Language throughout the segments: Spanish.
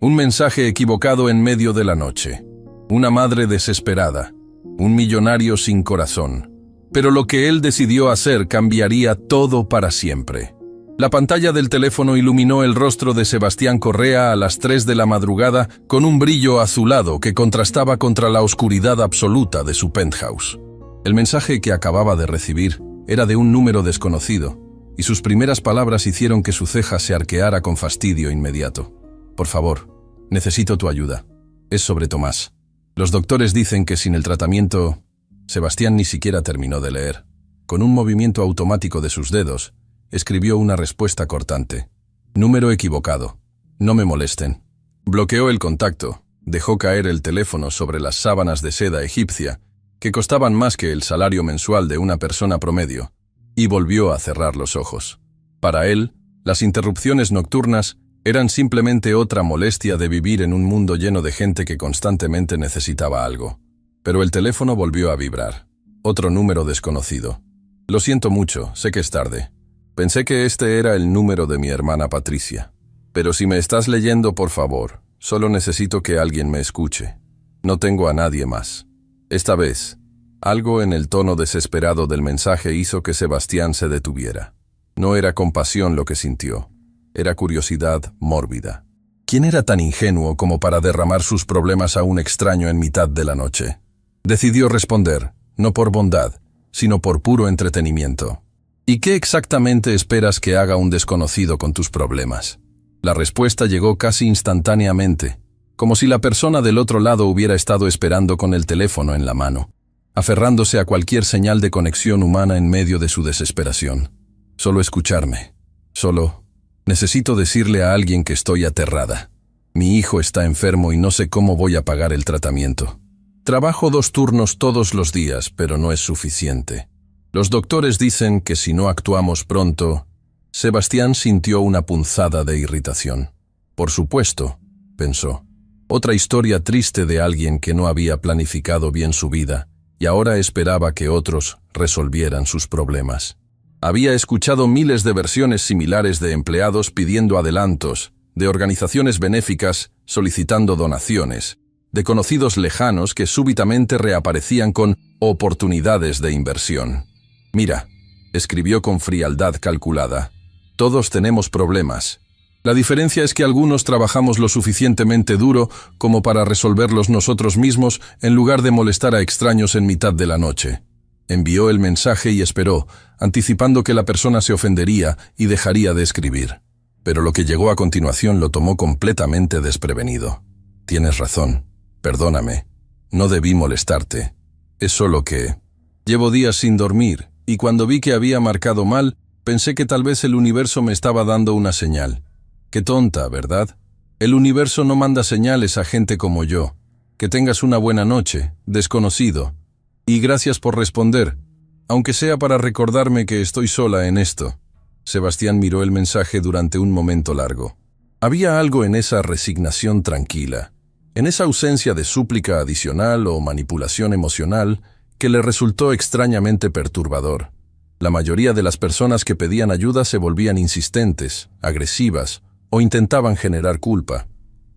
Un mensaje equivocado en medio de la noche. Una madre desesperada. Un millonario sin corazón. Pero lo que él decidió hacer cambiaría todo para siempre. La pantalla del teléfono iluminó el rostro de Sebastián Correa a las 3 de la madrugada con un brillo azulado que contrastaba contra la oscuridad absoluta de su penthouse. El mensaje que acababa de recibir era de un número desconocido, y sus primeras palabras hicieron que su ceja se arqueara con fastidio inmediato. Por favor, necesito tu ayuda. Es sobre Tomás. Los doctores dicen que sin el tratamiento... Sebastián ni siquiera terminó de leer. Con un movimiento automático de sus dedos, escribió una respuesta cortante. Número equivocado. No me molesten. Bloqueó el contacto. Dejó caer el teléfono sobre las sábanas de seda egipcia, que costaban más que el salario mensual de una persona promedio, y volvió a cerrar los ojos. Para él, las interrupciones nocturnas eran simplemente otra molestia de vivir en un mundo lleno de gente que constantemente necesitaba algo. Pero el teléfono volvió a vibrar. Otro número desconocido. Lo siento mucho, sé que es tarde. Pensé que este era el número de mi hermana Patricia. Pero si me estás leyendo, por favor, solo necesito que alguien me escuche. No tengo a nadie más. Esta vez, algo en el tono desesperado del mensaje hizo que Sebastián se detuviera. No era compasión lo que sintió. Era curiosidad mórbida. ¿Quién era tan ingenuo como para derramar sus problemas a un extraño en mitad de la noche? Decidió responder, no por bondad, sino por puro entretenimiento. ¿Y qué exactamente esperas que haga un desconocido con tus problemas? La respuesta llegó casi instantáneamente, como si la persona del otro lado hubiera estado esperando con el teléfono en la mano, aferrándose a cualquier señal de conexión humana en medio de su desesperación. Solo escucharme. Solo, necesito decirle a alguien que estoy aterrada. Mi hijo está enfermo y no sé cómo voy a pagar el tratamiento. Trabajo 2 turnos todos los días, pero no es suficiente. Los doctores dicen que si no actuamos pronto... Sebastián sintió una punzada de irritación. Por supuesto, pensó. Otra historia triste de alguien que no había planificado bien su vida y ahora esperaba que otros resolvieran sus problemas. Había escuchado miles de versiones similares de empleados pidiendo adelantos, de organizaciones benéficas solicitando donaciones, de conocidos lejanos que súbitamente reaparecían con oportunidades de inversión. Mira, escribió con frialdad calculada, todos tenemos problemas. La diferencia es que algunos trabajamos lo suficientemente duro como para resolverlos nosotros mismos en lugar de molestar a extraños en mitad de la noche. Envió el mensaje y esperó, anticipando que la persona se ofendería y dejaría de escribir. Pero lo que llegó a continuación lo tomó completamente desprevenido. Tienes razón. Perdóname, no debí molestarte. Es solo que... Llevo días sin dormir, y cuando vi que había marcado mal, pensé que tal vez el universo me estaba dando una señal. Qué tonta, ¿verdad? El universo no manda señales a gente como yo. Que tengas una buena noche, desconocido. Y gracias por responder, aunque sea para recordarme que estoy sola en esto. Sebastián miró el mensaje durante un momento largo. Había algo en esa resignación tranquila, en esa ausencia de súplica adicional o manipulación emocional que le resultó extrañamente perturbador. La mayoría de las personas que pedían ayuda se volvían insistentes, agresivas o intentaban generar culpa.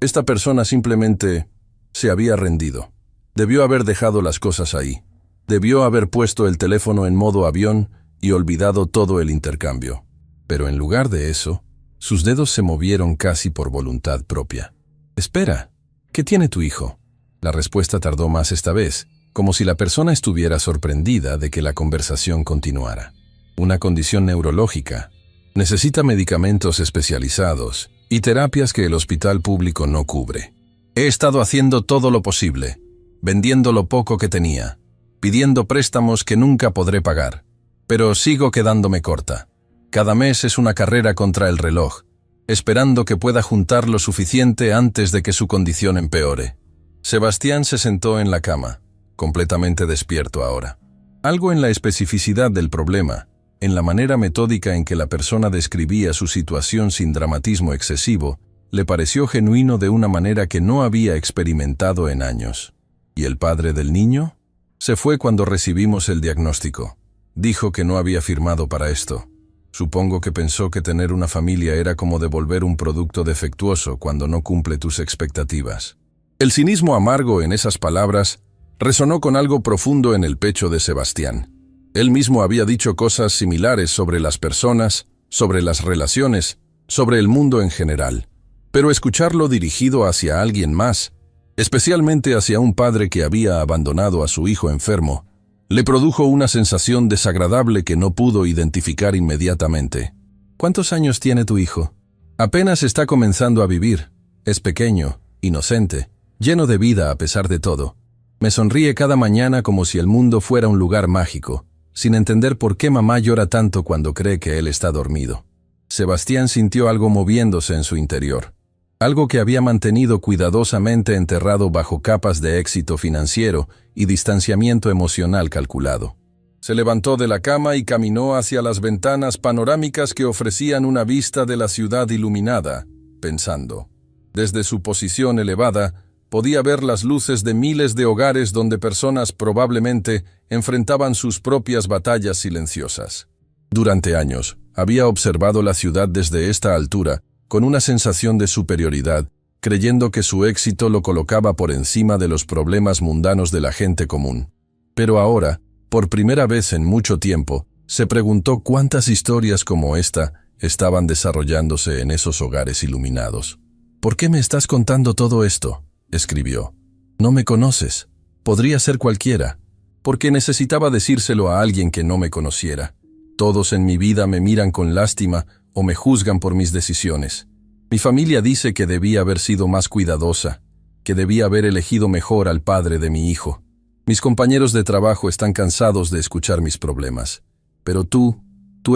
Esta persona simplemente se había rendido. Debió haber dejado las cosas ahí. Debió haber puesto el teléfono en modo avión y olvidado todo el intercambio. Pero en lugar de eso, sus dedos se movieron casi por voluntad propia. Espera. ¿Qué tiene tu hijo? La respuesta tardó más esta vez, como si la persona estuviera sorprendida de que la conversación continuara. Una condición neurológica. Necesita medicamentos especializados y terapias que el hospital público no cubre. He estado haciendo todo lo posible, vendiendo lo poco que tenía, pidiendo préstamos que nunca podré pagar, pero sigo quedándome corta. Cada mes es una carrera contra el reloj, esperando que pueda juntar lo suficiente antes de que su condición empeore. Sebastián se sentó en la cama, completamente despierto ahora. Algo en la especificidad del problema, en la manera metódica en que la persona describía su situación sin dramatismo excesivo, le pareció genuino de una manera que no había experimentado en años. ¿Y el padre del niño? Se fue cuando recibimos el diagnóstico. Dijo que no había firmado para esto. Supongo que pensó que tener una familia era como devolver un producto defectuoso cuando no cumple tus expectativas. El cinismo amargo en esas palabras resonó con algo profundo en el pecho de Sebastián. Él mismo había dicho cosas similares sobre las personas, sobre las relaciones, sobre el mundo en general. Pero escucharlo dirigido hacia alguien más, especialmente hacia un padre que había abandonado a su hijo enfermo, le produjo una sensación desagradable que no pudo identificar inmediatamente. ¿Cuántos años tiene tu hijo? Apenas está comenzando a vivir. Es pequeño, inocente, lleno de vida a pesar de todo. Me sonríe cada mañana como si el mundo fuera un lugar mágico, sin entender por qué mamá llora tanto cuando cree que él está dormido. Sebastián sintió algo moviéndose en su interior. Algo que había mantenido cuidadosamente enterrado bajo capas de éxito financiero y distanciamiento emocional calculado. Se levantó de la cama y caminó hacia las ventanas panorámicas que ofrecían una vista de la ciudad iluminada, pensando. Desde su posición elevada, podía ver las luces de miles de hogares donde personas probablemente enfrentaban sus propias batallas silenciosas. Durante años, había observado la ciudad desde esta altura, con una sensación de superioridad, creyendo que su éxito lo colocaba por encima de los problemas mundanos de la gente común. Pero ahora, por primera vez en mucho tiempo, se preguntó cuántas historias como esta estaban desarrollándose en esos hogares iluminados. «¿Por qué me estás contando todo esto?», escribió. «No me conoces. Podría ser cualquiera. Porque necesitaba decírselo a alguien que no me conociera. Todos en mi vida me miran con lástima o me juzgan por mis decisiones. Mi familia dice que debía haber sido más cuidadosa, que debía haber elegido mejor al padre de mi hijo. Mis compañeros de trabajo están cansados de escuchar mis problemas. Pero tú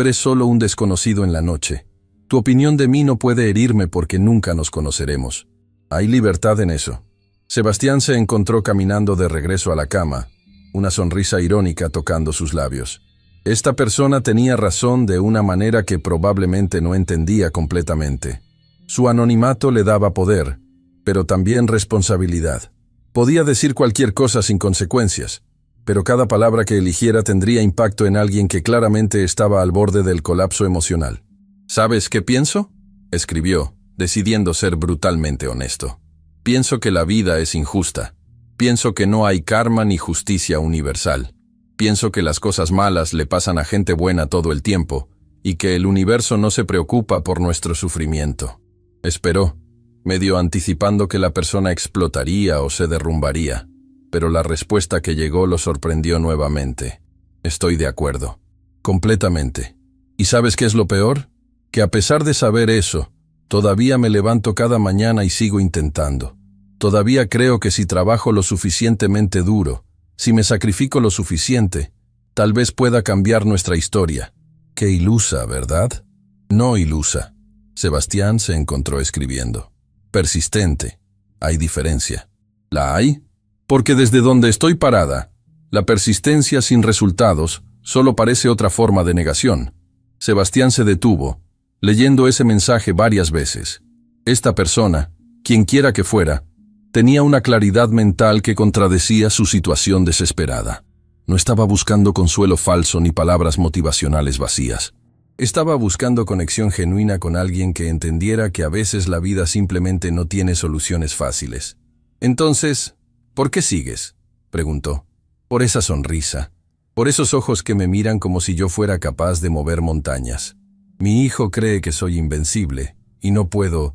eres solo un desconocido en la noche. Tu opinión de mí no puede herirme porque nunca nos conoceremos. Hay libertad en eso». Sebastián se encontró caminando de regreso a la cama, una sonrisa irónica tocando sus labios. Esta persona tenía razón de una manera que probablemente no entendía completamente. Su anonimato le daba poder, pero también responsabilidad. Podía decir cualquier cosa sin consecuencias, pero cada palabra que eligiera tendría impacto en alguien que claramente estaba al borde del colapso emocional. «¿Sabes qué pienso?», escribió, decidiendo ser brutalmente honesto. «Pienso que la vida es injusta. Pienso que no hay karma ni justicia universal. Pienso que las cosas malas le pasan a gente buena todo el tiempo y que el universo no se preocupa por nuestro sufrimiento». Esperó, medio anticipando que la persona explotaría o se derrumbaría, pero la respuesta que llegó lo sorprendió nuevamente. «Estoy de acuerdo. Completamente. ¿Y sabes qué es lo peor? Que a pesar de saber eso, todavía me levanto cada mañana y sigo intentando. Todavía creo que si trabajo lo suficientemente duro, si me sacrifico lo suficiente, tal vez pueda cambiar nuestra historia». Qué ilusa, ¿verdad? No ilusa. Sebastián se encontró escribiendo. Persistente. Hay diferencia. ¿La hay? Porque desde donde estoy parada, la persistencia sin resultados solo parece otra forma de negación. Sebastián se detuvo, leyendo ese mensaje varias veces. Esta persona, quienquiera que fuera, tenía una claridad mental que contradecía su situación desesperada. No estaba buscando consuelo falso ni palabras motivacionales vacías. Estaba buscando conexión genuina con alguien que entendiera que a veces la vida simplemente no tiene soluciones fáciles. «Entonces, ¿por qué sigues?», preguntó. «Por esa sonrisa, por esos ojos que me miran como si yo fuera capaz de mover montañas. Mi hijo cree que soy invencible, y no puedo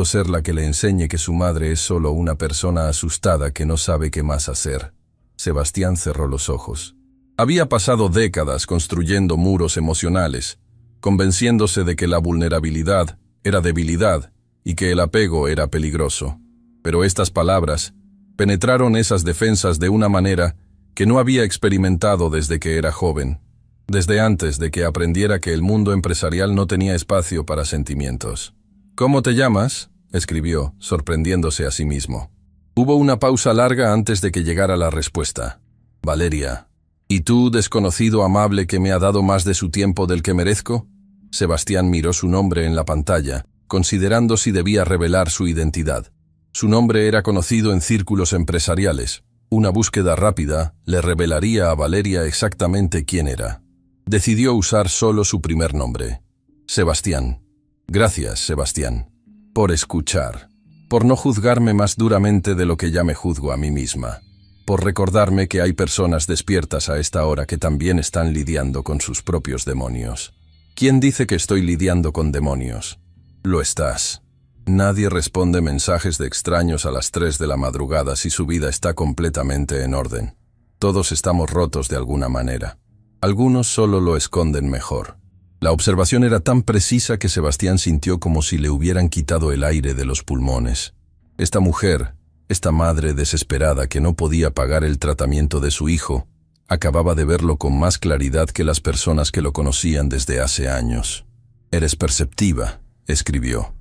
ser la que le enseñe que su madre es solo una persona asustada que no sabe qué más hacer». Sebastián cerró los ojos. Había pasado décadas construyendo muros emocionales, convenciéndose de que la vulnerabilidad era debilidad y que el apego era peligroso. Pero estas palabras penetraron esas defensas de una manera que no había experimentado desde que era joven, desde antes de que aprendiera que el mundo empresarial no tenía espacio para sentimientos. «¿Cómo te llamas?», escribió, sorprendiéndose a sí mismo. Hubo una pausa larga antes de que llegara la respuesta. «Valeria». «¿Y tú, desconocido amable que me ha dado más de su tiempo del que merezco?». Sebastián miró su nombre en la pantalla, considerando si debía revelar su identidad. Su nombre era conocido en círculos empresariales. Una búsqueda rápida le revelaría a Valeria exactamente quién era. Decidió usar solo su primer nombre. Sebastián. Gracias, Sebastián, por escuchar, por no juzgarme más duramente de lo que ya me juzgo a mí misma, por recordarme que hay personas despiertas a esta hora que también están lidiando con sus propios demonios. ¿Quién dice que estoy lidiando con demonios? Lo estás. Nadie responde mensajes de extraños a las 3 de la madrugada si su vida está completamente en orden. Todos estamos rotos de alguna manera. Algunos solo lo esconden mejor. La observación era tan precisa que Sebastián sintió como si le hubieran quitado el aire de los pulmones. Esta mujer, esta madre desesperada que no podía pagar el tratamiento de su hijo, acababa de verlo con más claridad que las personas que lo conocían desde hace años. «Eres perceptiva», escribió.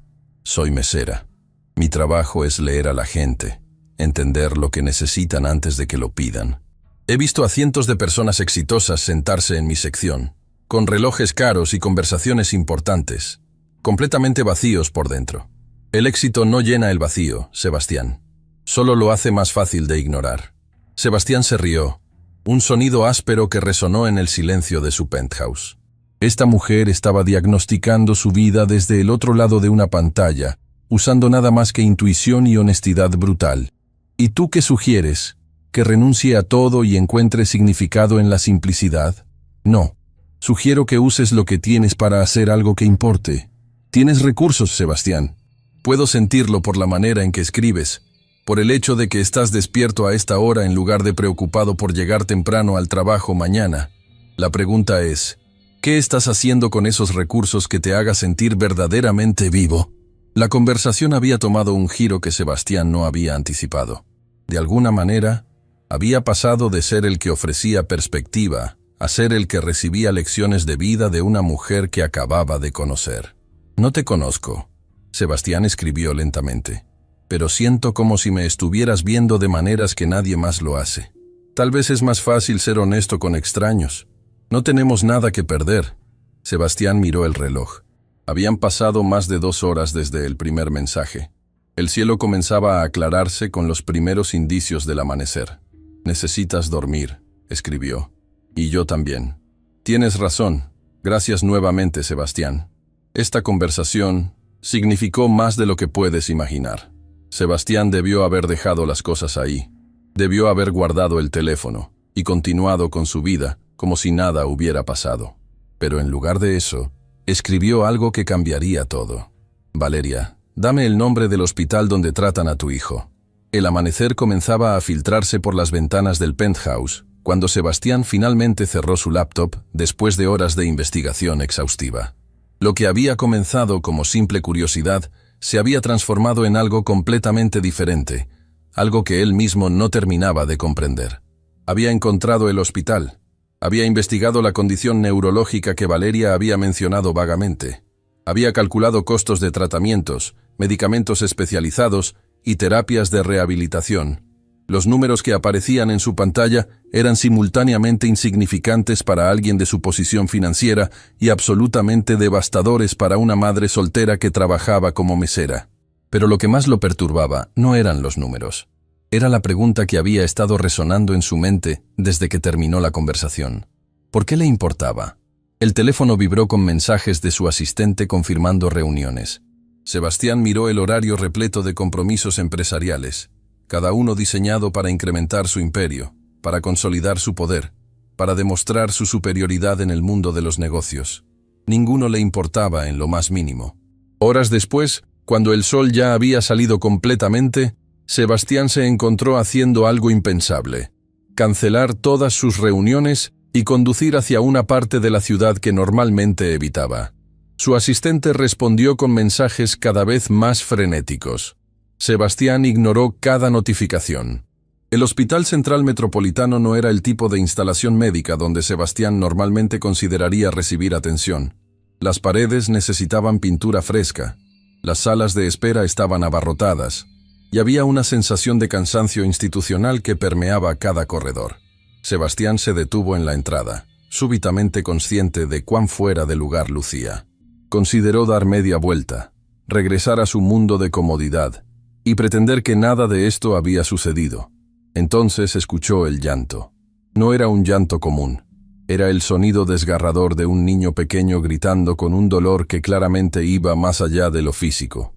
«Soy mesera. Mi trabajo es leer a la gente, entender lo que necesitan antes de que lo pidan. He visto a cientos de personas exitosas sentarse en mi sección, con relojes caros y conversaciones importantes, completamente vacíos por dentro. El éxito no llena el vacío, Sebastián. Solo lo hace más fácil de ignorar». Sebastián se rió, un sonido áspero que resonó en el silencio de su penthouse. Esta mujer estaba diagnosticando su vida desde el otro lado de una pantalla, usando nada más que intuición y honestidad brutal. ¿Y tú qué sugieres? ¿Que renuncie a todo y encuentre significado en la simplicidad? No. Sugiero que uses lo que tienes para hacer algo que importe. Tienes recursos, Sebastián. Puedo sentirlo por la manera en que escribes, por el hecho de que estás despierto a esta hora en lugar de preocupado por llegar temprano al trabajo mañana. La pregunta es, ¿qué estás haciendo con esos recursos que te haga sentir verdaderamente vivo? La conversación había tomado un giro que Sebastián no había anticipado. De alguna manera, había pasado de ser el que ofrecía perspectiva a ser el que recibía lecciones de vida de una mujer que acababa de conocer. «No te conozco», Sebastián escribió lentamente, «pero siento como si me estuvieras viendo de maneras que nadie más lo hace. Tal vez es más fácil ser honesto con extraños. No tenemos nada que perder». Sebastián miró el reloj. Habían pasado más de 2 horas desde el primer mensaje. El cielo comenzaba a aclararse con los primeros indicios del amanecer. «Necesitas dormir», escribió. «Y yo también». «Tienes razón. Gracias nuevamente, Sebastián». Esta conversación significó más de lo que puedes imaginar. Sebastián debió haber dejado las cosas ahí. Debió haber guardado el teléfono y continuado con su vida como si nada hubiera pasado. Pero en lugar de eso, escribió algo que cambiaría todo. «Valeria, dame el nombre del hospital donde tratan a tu hijo». El amanecer comenzaba a filtrarse por las ventanas del penthouse cuando Sebastián finalmente cerró su laptop después de horas de investigación exhaustiva. Lo que había comenzado como simple curiosidad se había transformado en algo completamente diferente, algo que él mismo no terminaba de comprender. Había encontrado el hospital, había investigado la condición neurológica que Valeria había mencionado vagamente, había calculado costos de tratamientos, medicamentos especializados y terapias de rehabilitación. Los números que aparecían en su pantalla eran simultáneamente insignificantes para alguien de su posición financiera y absolutamente devastadores para una madre soltera que trabajaba como mesera. Pero lo que más lo perturbaba no eran los números. Era la pregunta que había estado resonando en su mente desde que terminó la conversación. ¿Por qué le importaba? El teléfono vibró con mensajes de su asistente confirmando reuniones. Sebastián miró el horario repleto de compromisos empresariales, cada uno diseñado para incrementar su imperio, para consolidar su poder, para demostrar su superioridad en el mundo de los negocios. Ninguno le importaba en lo más mínimo. Horas después, cuando el sol ya había salido completamente, Sebastián se encontró haciendo algo impensable: cancelar todas sus reuniones y conducir hacia una parte de la ciudad que normalmente evitaba. Su asistente respondió con mensajes cada vez más frenéticos. Sebastián ignoró cada notificación. El Hospital Central Metropolitano no era el tipo de instalación médica donde Sebastián normalmente consideraría recibir atención. Las paredes necesitaban pintura fresca, las salas de espera estaban abarrotadas, y había una sensación de cansancio institucional que permeaba cada corredor. Sebastián se detuvo en la entrada, súbitamente consciente de cuán fuera de lugar lucía. Consideró dar media vuelta, regresar a su mundo de comodidad, y pretender que nada de esto había sucedido. Entonces escuchó el llanto. No era un llanto común. Era el sonido desgarrador de un niño pequeño gritando con un dolor que claramente iba más allá de lo físico.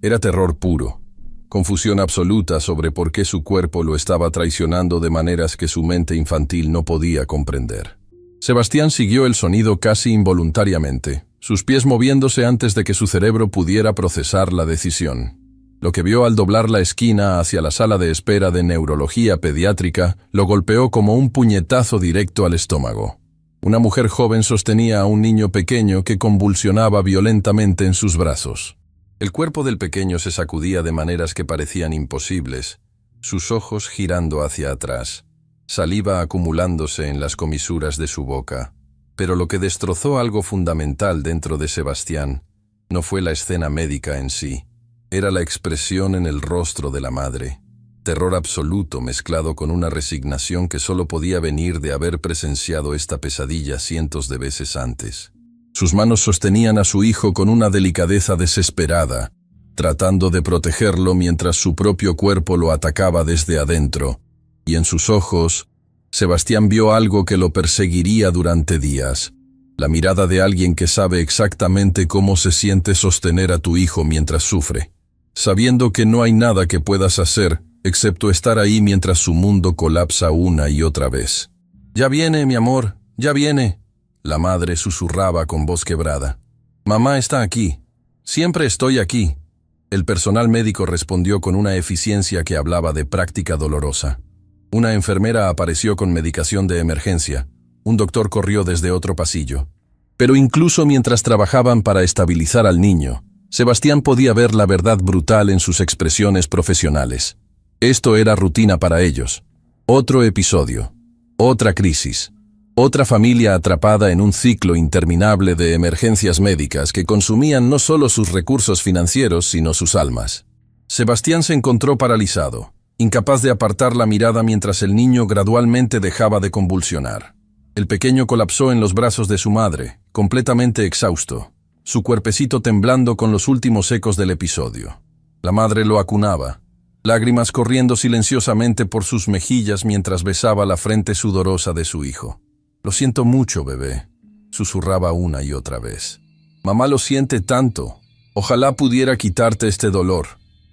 Era terror puro, confusión absoluta sobre por qué su cuerpo lo estaba traicionando de maneras que su mente infantil no podía comprender. Sebastián siguió el sonido casi involuntariamente, sus pies moviéndose antes de que su cerebro pudiera procesar la decisión. Lo que vio al doblar la esquina hacia la sala de espera de neurología pediátrica lo golpeó como un puñetazo directo al estómago. Una mujer joven sostenía a un niño pequeño que convulsionaba violentamente en sus brazos. El cuerpo del pequeño se sacudía de maneras que parecían imposibles, sus ojos girando hacia atrás, saliva acumulándose en las comisuras de su boca. Pero lo que destrozó algo fundamental dentro de Sebastián no fue la escena médica en sí. Era la expresión en el rostro de la madre, terror absoluto mezclado con una resignación que solo podía venir de haber presenciado esta pesadilla cientos de veces antes. Sus manos sostenían a su hijo con una delicadeza desesperada, tratando de protegerlo mientras su propio cuerpo lo atacaba desde adentro, y en sus ojos, Sebastián vio algo que lo perseguiría durante días. La mirada de alguien que sabe exactamente cómo se siente sostener a tu hijo mientras sufre, sabiendo que no hay nada que puedas hacer excepto estar ahí mientras su mundo colapsa una y otra vez. «Ya viene, mi amor, ya viene», la madre susurraba con voz quebrada. «Mamá está aquí. Siempre estoy aquí». El personal médico respondió con una eficiencia que hablaba de práctica dolorosa. Una enfermera apareció con medicación de emergencia. Un doctor corrió desde otro pasillo. Pero incluso mientras trabajaban para estabilizar al niño, Sebastián podía ver la verdad brutal en sus expresiones profesionales. Esto era rutina para ellos. Otro episodio, otra crisis, otra familia atrapada en un ciclo interminable de emergencias médicas que consumían no solo sus recursos financieros, sino sus almas. Sebastián se encontró paralizado, incapaz de apartar la mirada mientras el niño gradualmente dejaba de convulsionar. El pequeño colapsó en los brazos de su madre, completamente exhausto, su cuerpecito temblando con los últimos ecos del episodio. La madre lo acunaba, lágrimas corriendo silenciosamente por sus mejillas mientras besaba la frente sudorosa de su hijo. «Lo siento mucho, bebé», susurraba una y otra vez. «Mamá lo siente tanto. Ojalá pudiera quitarte este dolor.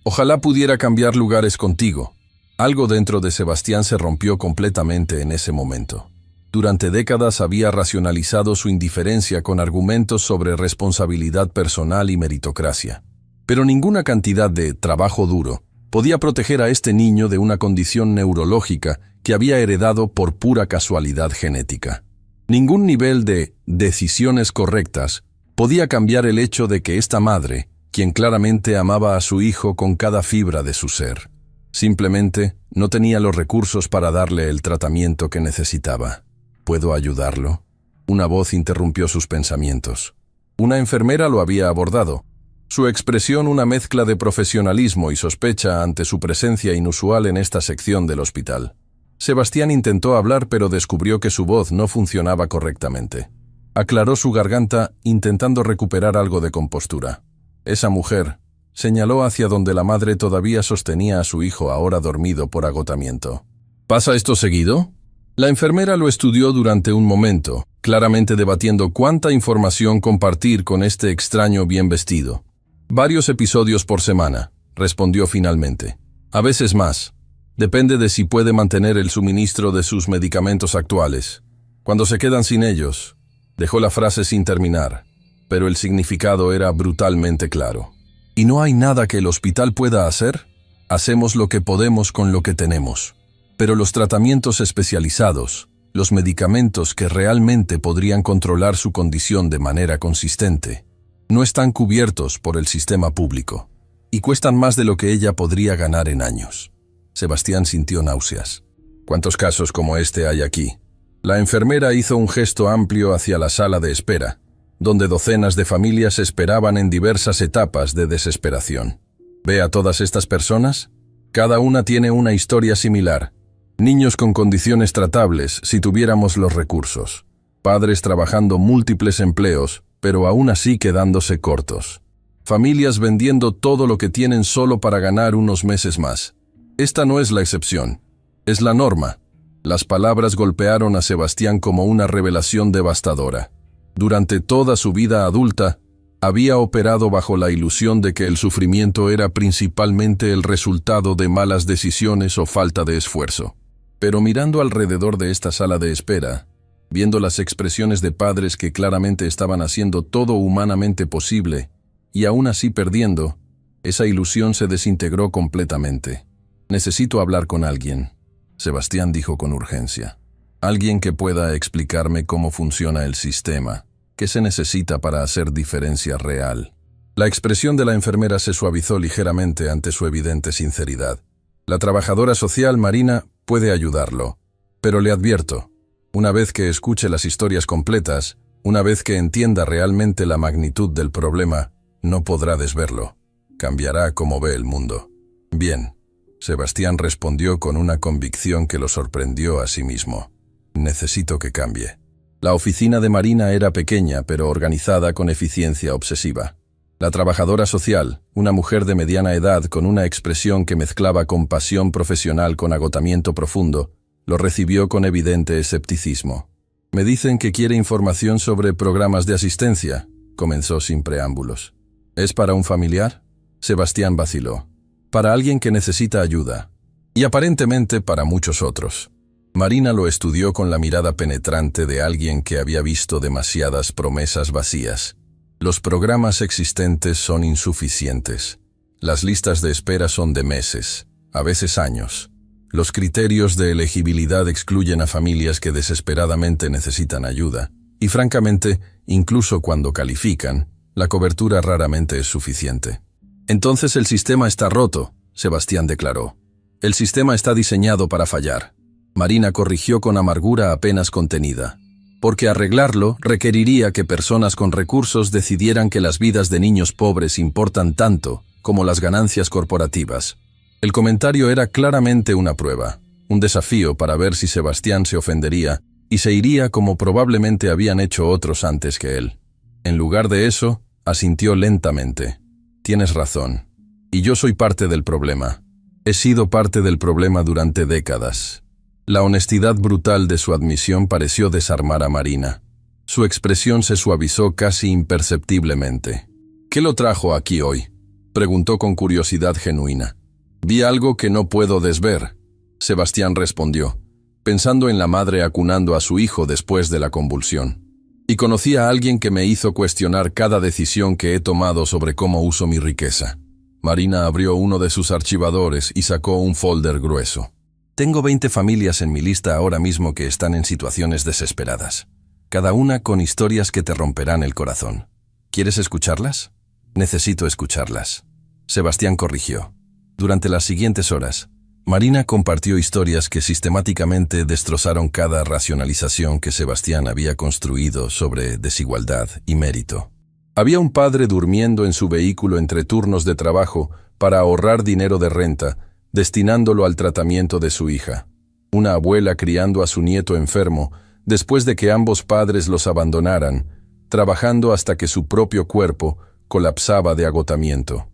Ojalá pudiera cambiar lugares contigo». Algo dentro de Sebastián se rompió completamente en ese momento. Durante décadas había racionalizado su indiferencia con argumentos sobre responsabilidad personal y meritocracia. Pero ninguna cantidad de trabajo duro podía proteger a este niño de una condición neurológica que había heredado por pura casualidad genética. Ningún nivel de decisiones correctas podía cambiar el hecho de que esta madre, quien claramente amaba a su hijo con cada fibra de su ser, simplemente no tenía los recursos para darle el tratamiento que necesitaba. «¿Puedo ayudarlo?», una voz interrumpió sus pensamientos. Una enfermera lo había abordado, su expresión una mezcla de profesionalismo y sospecha ante su presencia inusual en esta sección del hospital. Sebastián intentó hablar, pero descubrió que su voz no funcionaba correctamente. Aclaró su garganta, intentando recuperar algo de compostura. «Esa mujer», señaló hacia donde la madre todavía sostenía a su hijo ahora dormido por agotamiento. «¿Pasa esto seguido?». La enfermera lo estudió durante un momento, claramente debatiendo cuánta información compartir con este extraño bien vestido. «Varios episodios por semana», respondió finalmente. «A veces más. Depende de si puede mantener el suministro de sus medicamentos actuales. Cuando se quedan sin ellos». Dejó la frase sin terminar, pero el significado era brutalmente claro. «¿Y no hay nada que el hospital pueda hacer? Hacemos lo que podemos con lo que tenemos. Pero los tratamientos especializados, los medicamentos que realmente podrían controlar su condición de manera consistente, no están cubiertos por el sistema público y cuestan más de lo que ella podría ganar en años». Sebastián sintió náuseas. «¿Cuántos casos como este hay aquí?». La enfermera hizo un gesto amplio hacia la sala de espera, donde docenas de familias esperaban en diversas etapas de desesperación. «¿Ve a todas estas personas? Cada una tiene una historia similar. Niños con condiciones tratables si tuviéramos los recursos. Padres trabajando múltiples empleos, pero aún así quedándose cortos. Familias vendiendo todo lo que tienen solo para ganar unos meses más. Esta no es la excepción, es la norma. Las palabras golpearon a Sebastián como una revelación devastadora. Durante toda su vida adulta, había operado bajo la ilusión de que el sufrimiento era principalmente el resultado de malas decisiones o falta de esfuerzo. Pero mirando alrededor de esta sala de espera, viendo las expresiones de padres que claramente estaban haciendo todo humanamente posible, y aún así perdiendo, esa ilusión se desintegró completamente. «Necesito hablar con alguien», Sebastián dijo con urgencia. «Alguien que pueda explicarme cómo funciona el sistema. ¿Qué se necesita para hacer diferencia real?» La expresión de la enfermera se suavizó ligeramente ante su evidente sinceridad. «La trabajadora social, Marina, puede ayudarlo. Pero le advierto, una vez que escuche las historias completas, una vez que entienda realmente la magnitud del problema, no podrá desverlo. Cambiará cómo ve el mundo». «Bien», Sebastián respondió con una convicción que lo sorprendió a sí mismo. «Necesito que cambie». La oficina de Marina era pequeña, pero organizada con eficiencia obsesiva. La trabajadora social, una mujer de mediana edad con una expresión que mezclaba compasión profesional con agotamiento profundo, lo recibió con evidente escepticismo. «Me dicen que quiere información sobre programas de asistencia», comenzó sin preámbulos. «¿Es para un familiar?». Sebastián vaciló. «Para alguien que necesita ayuda. Y aparentemente para muchos otros». Marina lo estudió con la mirada penetrante de alguien que había visto demasiadas promesas vacías. «Los programas existentes son insuficientes. Las listas de espera son de meses, a veces años. Los criterios de elegibilidad excluyen a familias que desesperadamente necesitan ayuda. Y francamente, incluso cuando califican, la cobertura raramente es suficiente». «Entonces el sistema está roto», Sebastián declaró. «El sistema está diseñado para fallar». Marina corrigió con amargura apenas contenida. «Porque arreglarlo requeriría que personas con recursos decidieran que las vidas de niños pobres importan tanto como las ganancias corporativas». El comentario era claramente una prueba, un desafío para ver si Sebastián se ofendería y se iría como probablemente habían hecho otros antes que él. En lugar de eso, asintió lentamente. «Tienes razón. Y yo soy parte del problema. He sido parte del problema durante décadas». La honestidad brutal de su admisión pareció desarmar a Marina. Su expresión se suavizó casi imperceptiblemente. «¿Qué lo trajo aquí hoy?», preguntó con curiosidad genuina. «Vi algo que no puedo desver», Sebastián respondió, pensando en la madre acunando a su hijo después de la convulsión. «Y conocí a alguien que me hizo cuestionar cada decisión que he tomado sobre cómo uso mi riqueza». Marina abrió uno de sus archivadores y sacó un folder grueso. «Tengo 20 familias en mi lista ahora mismo que están en situaciones desesperadas. Cada una con historias que te romperán el corazón. ¿Quieres escucharlas?». «Necesito escucharlas», Sebastián corrigió. Durante las siguientes horas, Marina compartió historias que sistemáticamente destrozaron cada racionalización que Sebastián había construido sobre desigualdad y mérito. Había un padre durmiendo en su vehículo entre turnos de trabajo para ahorrar dinero de renta, destinándolo al tratamiento de su hija. Una abuela criando a su nieto enfermo, después de que ambos padres los abandonaran, trabajando hasta que su propio cuerpo colapsaba de agotamiento.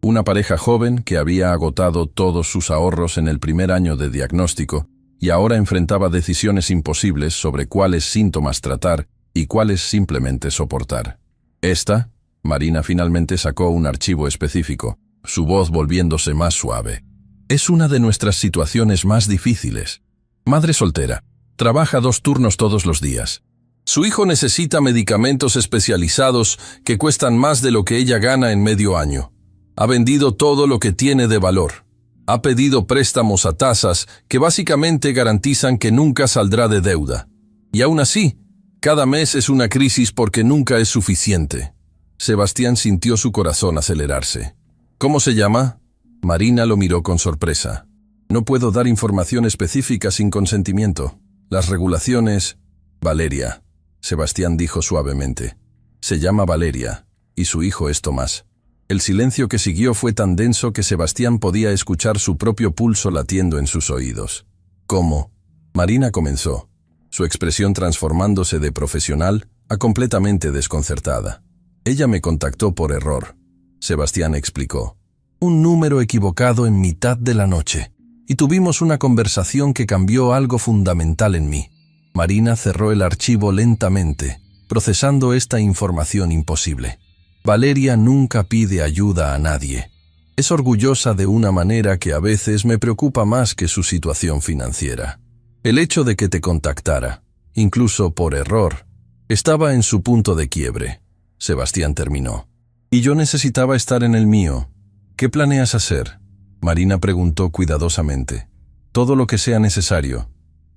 Una pareja joven que había agotado todos sus ahorros en el primer año de diagnóstico y ahora enfrentaba decisiones imposibles sobre cuáles síntomas tratar y cuáles simplemente soportar. Marina finalmente sacó un archivo específico, su voz volviéndose más suave. «Es una de nuestras situaciones más difíciles. Madre soltera, trabaja 2 turnos todos los días. Su hijo necesita medicamentos especializados que cuestan más de lo que ella gana en medio año. Ha vendido todo lo que tiene de valor. Ha pedido préstamos a tasas que básicamente garantizan que nunca saldrá de deuda. Y aún así, cada mes es una crisis porque nunca es suficiente». Sebastián sintió su corazón acelerarse. «¿Cómo se llama?». Marina lo miró con sorpresa. «No puedo dar información específica sin consentimiento. Las regulaciones...». «Valeria», Sebastián dijo suavemente. «Se llama Valeria, y su hijo es Tomás». El silencio que siguió fue tan denso que Sebastián podía escuchar su propio pulso latiendo en sus oídos. «¿Cómo?». Marina comenzó, su expresión transformándose de profesional a completamente desconcertada. «Ella me contactó por error», Sebastián explicó. «Un número equivocado en mitad de la noche. y tuvimos una conversación que cambió algo fundamental en mí. Marina cerró el archivo lentamente, procesando esta información imposible. Valeria nunca pide ayuda a nadie. Es orgullosa de una manera que a veces me preocupa más que su situación financiera. El hecho de que te contactara, incluso por error, estaba en su punto de quiebre. Sebastián terminó. Y yo necesitaba estar en el mío. ¿Qué planeas hacer? Marina preguntó cuidadosamente. Todo lo que sea necesario,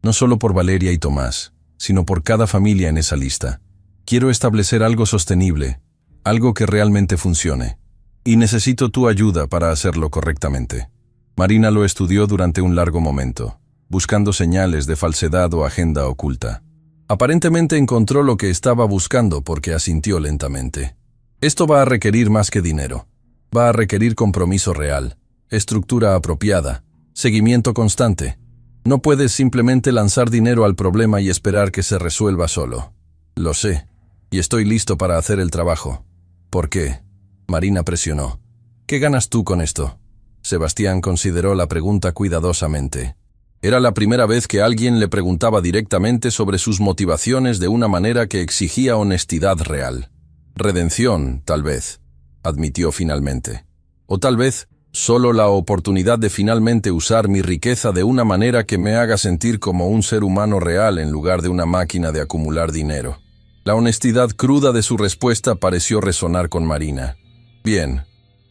no solo por Valeria y Tomás, sino por cada familia en esa lista. Quiero establecer algo sostenible, algo que realmente funcione. Y necesito tu ayuda para hacerlo correctamente. Marina lo estudió durante un largo momento, buscando señales de falsedad o agenda oculta. Aparentemente encontró lo que estaba buscando porque asintió lentamente. Esto va a requerir más que dinero. Va a requerir compromiso real, estructura apropiada, seguimiento constante. No puedes simplemente lanzar dinero al problema y esperar que se resuelva solo. Lo sé, y estoy listo para hacer el trabajo. ¿Por qué? Marina presionó. ¿Qué ganas tú con esto? Sebastián consideró la pregunta cuidadosamente. Era la primera vez que alguien le preguntaba directamente sobre sus motivaciones de una manera que exigía honestidad real. Redención, tal vez, admitió finalmente. O tal vez, solo la oportunidad de finalmente usar mi riqueza de una manera que me haga sentir como un ser humano real en lugar de una máquina de acumular dinero. La honestidad cruda de su respuesta pareció resonar con Marina. Bien,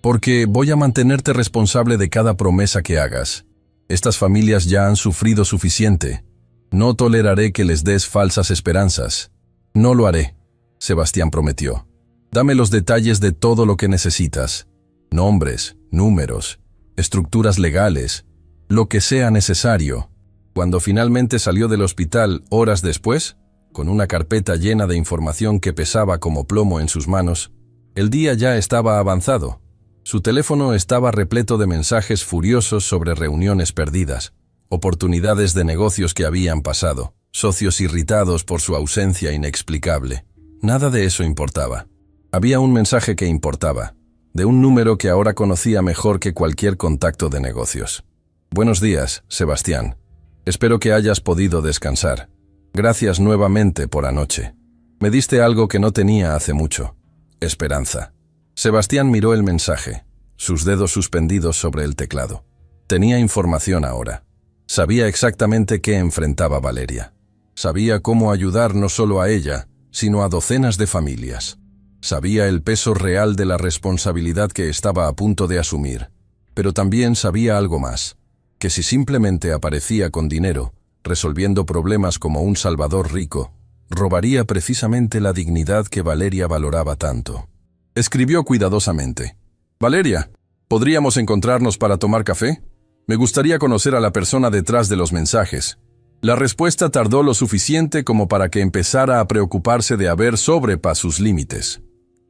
porque voy a mantenerte responsable de cada promesa que hagas. Estas familias ya han sufrido suficiente. No toleraré que les des falsas esperanzas. No lo haré, Sebastián prometió. Dame los detalles de todo lo que necesitas. Nombres, números, estructuras legales, lo que sea necesario. Cuando finalmente salió del hospital horas después, con una carpeta llena de información que pesaba como plomo en sus manos, el día ya estaba avanzado. Su teléfono estaba repleto de mensajes furiosos sobre reuniones perdidas, oportunidades de negocios que habían pasado, socios irritados por su ausencia inexplicable. Nada de eso importaba. Había un mensaje que importaba, de un número que ahora conocía mejor que cualquier contacto de negocios. Buenos días, Sebastián. Espero que hayas podido descansar. Gracias nuevamente por anoche. Me diste algo que no tenía hace mucho. Esperanza. Sebastián miró el mensaje, sus dedos suspendidos sobre el teclado. Tenía información ahora. Sabía exactamente qué enfrentaba Valeria. Sabía cómo ayudar no solo a ella, sino a docenas de familias. Sabía el peso real de la responsabilidad que estaba a punto de asumir. Pero también sabía algo más, que si simplemente aparecía con dinero, resolviendo problemas como un salvador rico, robaría precisamente la dignidad que Valeria valoraba tanto. Escribió cuidadosamente. Valeria, ¿podríamos encontrarnos para tomar café? Me gustaría conocer a la persona detrás de los mensajes. La respuesta tardó lo suficiente como para que empezara a preocuparse de haber sobrepasado sus límites.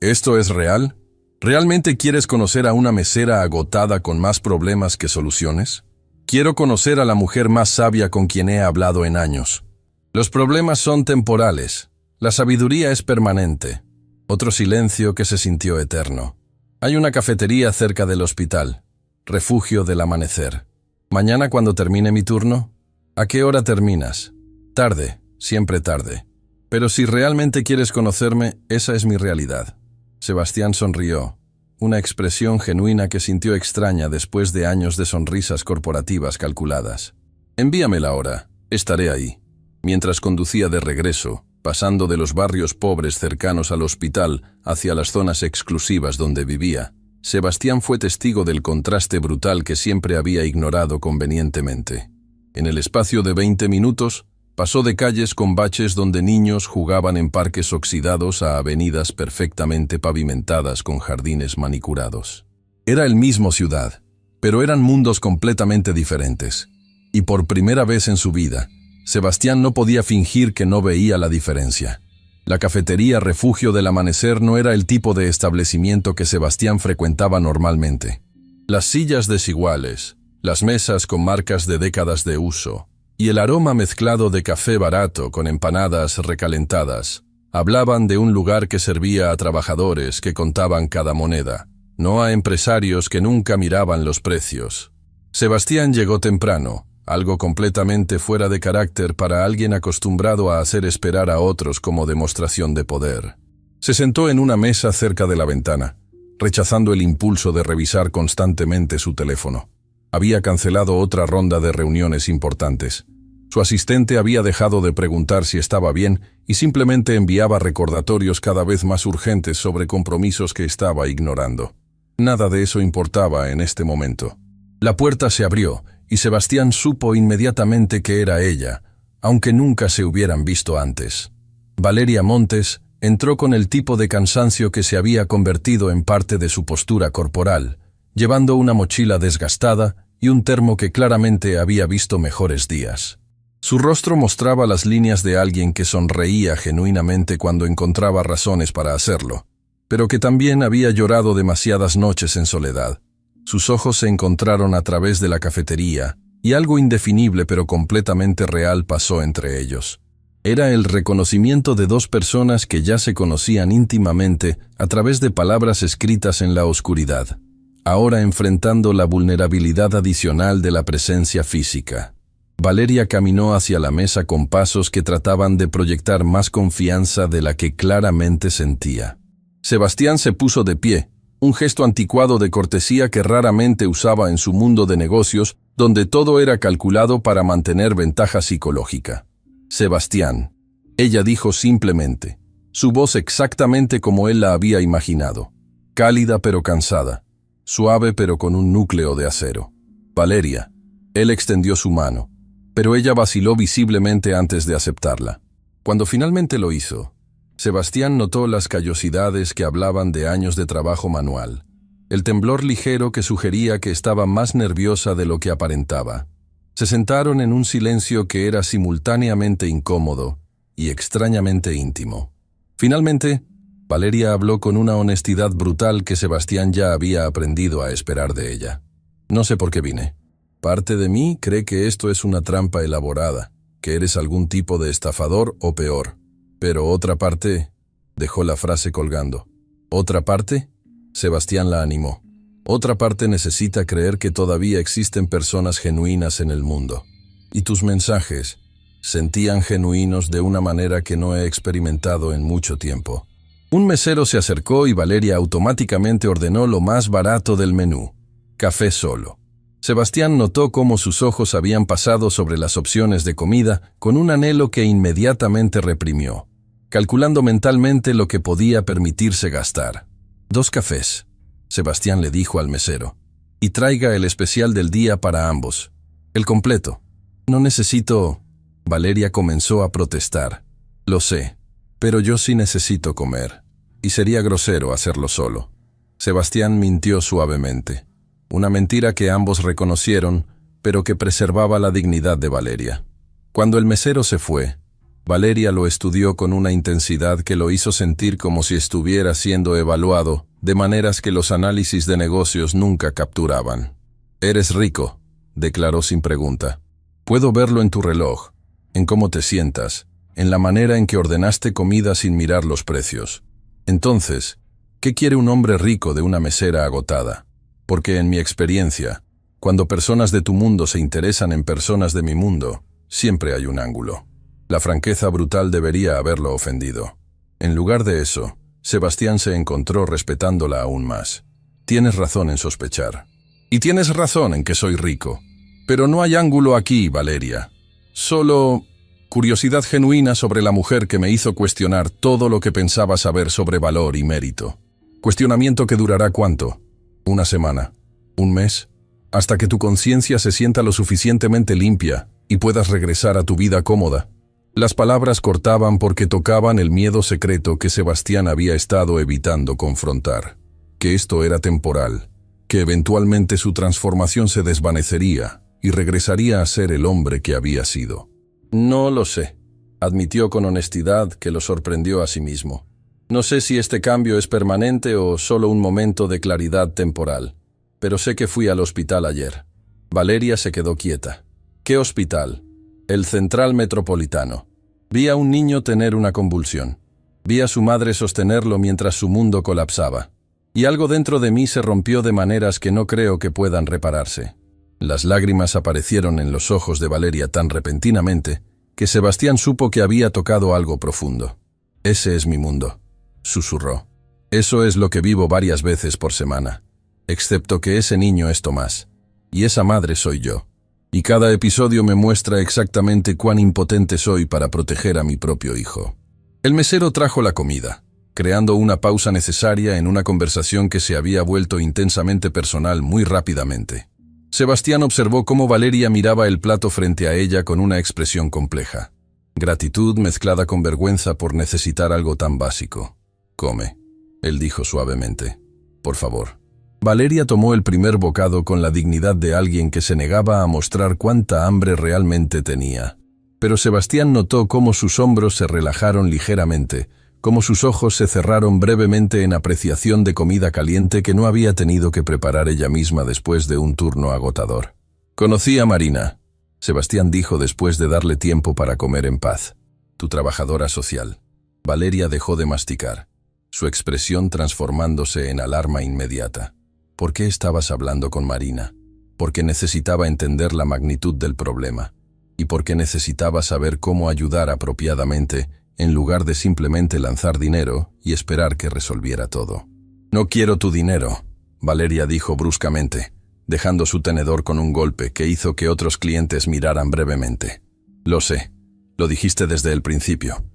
¿Esto es real? ¿Realmente quieres conocer a una mesera agotada con más problemas que soluciones? Quiero conocer a la mujer más sabia con quien he hablado en años. Los problemas son temporales. La sabiduría es permanente. Otro silencio que se sintió eterno. Hay una cafetería cerca del hospital. Refugio del amanecer. ¿Mañana cuando termine mi turno? ¿A qué hora terminas? Tarde, siempre tarde. Pero si realmente quieres conocerme, esa es mi realidad. Sebastián sonrió, una expresión genuina que sintió extraña después de años de sonrisas corporativas calculadas. Envíamela ahora, estaré ahí. Mientras conducía de regreso, pasando de los barrios pobres cercanos al hospital hacia las zonas exclusivas donde vivía, Sebastián fue testigo del contraste brutal que siempre había ignorado convenientemente. En el espacio de 20 minutos, pasó de calles con baches donde niños jugaban en parques oxidados a avenidas perfectamente pavimentadas con jardines manicurados. Era el mismo ciudad, pero eran mundos completamente diferentes. Y por primera vez en su vida, Sebastián no podía fingir que no veía la diferencia. La cafetería Refugio del Amanecer no era el tipo de establecimiento que Sebastián frecuentaba normalmente. Las sillas desiguales, las mesas con marcas de décadas de uso, y el aroma mezclado de café barato con empanadas recalentadas, hablaban de un lugar que servía a trabajadores que contaban cada moneda, no a empresarios que nunca miraban los precios. Sebastián llegó temprano, algo completamente fuera de carácter para alguien acostumbrado a hacer esperar a otros como demostración de poder. Se sentó en una mesa cerca de la ventana, rechazando el impulso de revisar constantemente su teléfono. Había cancelado otra ronda de reuniones importantes. Su asistente había dejado de preguntar si estaba bien y simplemente enviaba recordatorios cada vez más urgentes sobre compromisos que estaba ignorando. Nada de eso importaba en este momento. La puerta se abrió y Sebastián supo inmediatamente que era ella, aunque nunca se hubieran visto antes. Valeria Montes entró con el tipo de cansancio que se había convertido en parte de su postura corporal, llevando una mochila desgastada y un termo que claramente había visto mejores días. Su rostro mostraba las líneas de alguien que sonreía genuinamente cuando encontraba razones para hacerlo, pero que también había llorado demasiadas noches en soledad. Sus ojos se encontraron a través de la cafetería, y algo indefinible pero completamente real pasó entre ellos. Era el reconocimiento de dos personas que ya se conocían íntimamente a través de palabras escritas en la oscuridad, ahora enfrentando la vulnerabilidad adicional de la presencia física. Valeria caminó hacia la mesa con pasos que trataban de proyectar más confianza de la que claramente sentía. Sebastián se puso de pie, un gesto anticuado de cortesía que raramente usaba en su mundo de negocios, donde todo era calculado para mantener ventaja psicológica. Sebastián, ella dijo simplemente, su voz exactamente como él la había imaginado, cálida pero cansada, suave pero con un núcleo de acero. Valeria. Él extendió su mano, pero ella vaciló visiblemente antes de aceptarla. Cuando finalmente lo hizo, Sebastián notó las callosidades que hablaban de años de trabajo manual, el temblor ligero que sugería que estaba más nerviosa de lo que aparentaba. Se sentaron en un silencio que era simultáneamente incómodo y extrañamente íntimo. Finalmente, Valeria habló con una honestidad brutal que Sebastián ya había aprendido a esperar de ella. No sé por qué vine. Parte de mí cree que esto es una trampa elaborada, que eres algún tipo de estafador o peor. Pero otra parte, dejó la frase colgando. ¿Otra parte? Sebastián la animó. Otra parte necesita creer que todavía existen personas genuinas en el mundo. Y tus mensajes sentían genuinos de una manera que no he experimentado en mucho tiempo. Un mesero se acercó y Valeria automáticamente ordenó lo más barato del menú, café solo. Sebastián notó cómo sus ojos habían pasado sobre las opciones de comida con un anhelo que inmediatamente reprimió, calculando mentalmente lo que podía permitirse gastar. 2 cafés, Sebastián le dijo al mesero, y traiga el especial del día para ambos. El completo. No necesito... Valeria comenzó a protestar. Lo sé, pero yo sí necesito comer, y sería grosero hacerlo solo. Sebastián mintió suavemente. Una mentira que ambos reconocieron, pero que preservaba la dignidad de Valeria. Cuando el mesero se fue, Valeria lo estudió con una intensidad que lo hizo sentir como si estuviera siendo evaluado, de maneras que los análisis de negocios nunca capturaban. «Eres rico», declaró sin pregunta. «Puedo verlo en tu reloj, en cómo te sientas, en la manera en que ordenaste comida sin mirar los precios. Entonces, ¿qué quiere un hombre rico de una mesera agotada? Porque en mi experiencia, cuando personas de tu mundo se interesan en personas de mi mundo, siempre hay un ángulo». La franqueza brutal debería haberlo ofendido. En lugar de eso, Sebastián se encontró respetándola aún más. «Tienes razón en sospechar. Y tienes razón en que soy rico. Pero no hay ángulo aquí, Valeria. Solo curiosidad genuina sobre la mujer que me hizo cuestionar todo lo que pensaba saber sobre valor y mérito. Cuestionamiento que durará ¿cuánto? ¿Una semana? ¿Un mes? Hasta que tu conciencia se sienta lo suficientemente limpia y puedas regresar a tu vida cómoda». Las palabras cortaban porque tocaban el miedo secreto que Sebastián había estado evitando confrontar. Que esto era temporal, que eventualmente su transformación se desvanecería y regresaría a ser el hombre que había sido. «No lo sé», admitió con honestidad que lo sorprendió a sí mismo. «No sé si este cambio es permanente o solo un momento de claridad temporal, pero sé que fui al hospital ayer». Valeria se quedó quieta. «¿Qué hospital?» «El Central Metropolitano. Vi a un niño tener una convulsión. Vi a su madre sostenerlo mientras su mundo colapsaba. Y algo dentro de mí se rompió de maneras que no creo que puedan repararse. Las lágrimas aparecieron en los ojos de Valeria tan repentinamente que Sebastián supo que había tocado algo profundo. «Ese es mi mundo», susurró. «Eso es lo que vivo varias veces por semana, excepto que ese niño es Tomás, y esa madre soy yo. Y cada episodio me muestra exactamente cuán impotente soy para proteger a mi propio hijo». El mesero trajo la comida, creando una pausa necesaria en una conversación que se había vuelto intensamente personal muy rápidamente. Sebastián observó cómo Valeria miraba el plato frente a ella con una expresión compleja. Gratitud mezclada con vergüenza por necesitar algo tan básico. «Come», él dijo suavemente. «Por favor». Valeria tomó el primer bocado con la dignidad de alguien que se negaba a mostrar cuánta hambre realmente tenía. Pero Sebastián notó cómo sus hombros se relajaron ligeramente, cómo sus ojos se cerraron brevemente en apreciación de comida caliente que no había tenido que preparar ella misma después de un turno agotador. «Conocí a Marina», Sebastián dijo después de darle tiempo para comer en paz. «Tu trabajadora social». Valeria dejó de masticar, su expresión transformándose en alarma inmediata. ¿Por qué estabas hablando con Marina? Porque necesitaba entender la magnitud del problema, y porque necesitaba saber cómo ayudar apropiadamente en lugar de simplemente lanzar dinero y esperar que resolviera todo. «No quiero tu dinero», Valeria dijo bruscamente, dejando su tenedor con un golpe que hizo que otros clientes miraran brevemente. «Lo sé, lo dijiste desde el principio.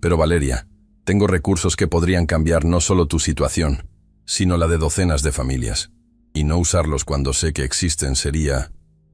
Pero Valeria, tengo recursos que podrían cambiar no solo tu situación, sino la de docenas de familias. Y no usarlos cuando sé que existen sería»,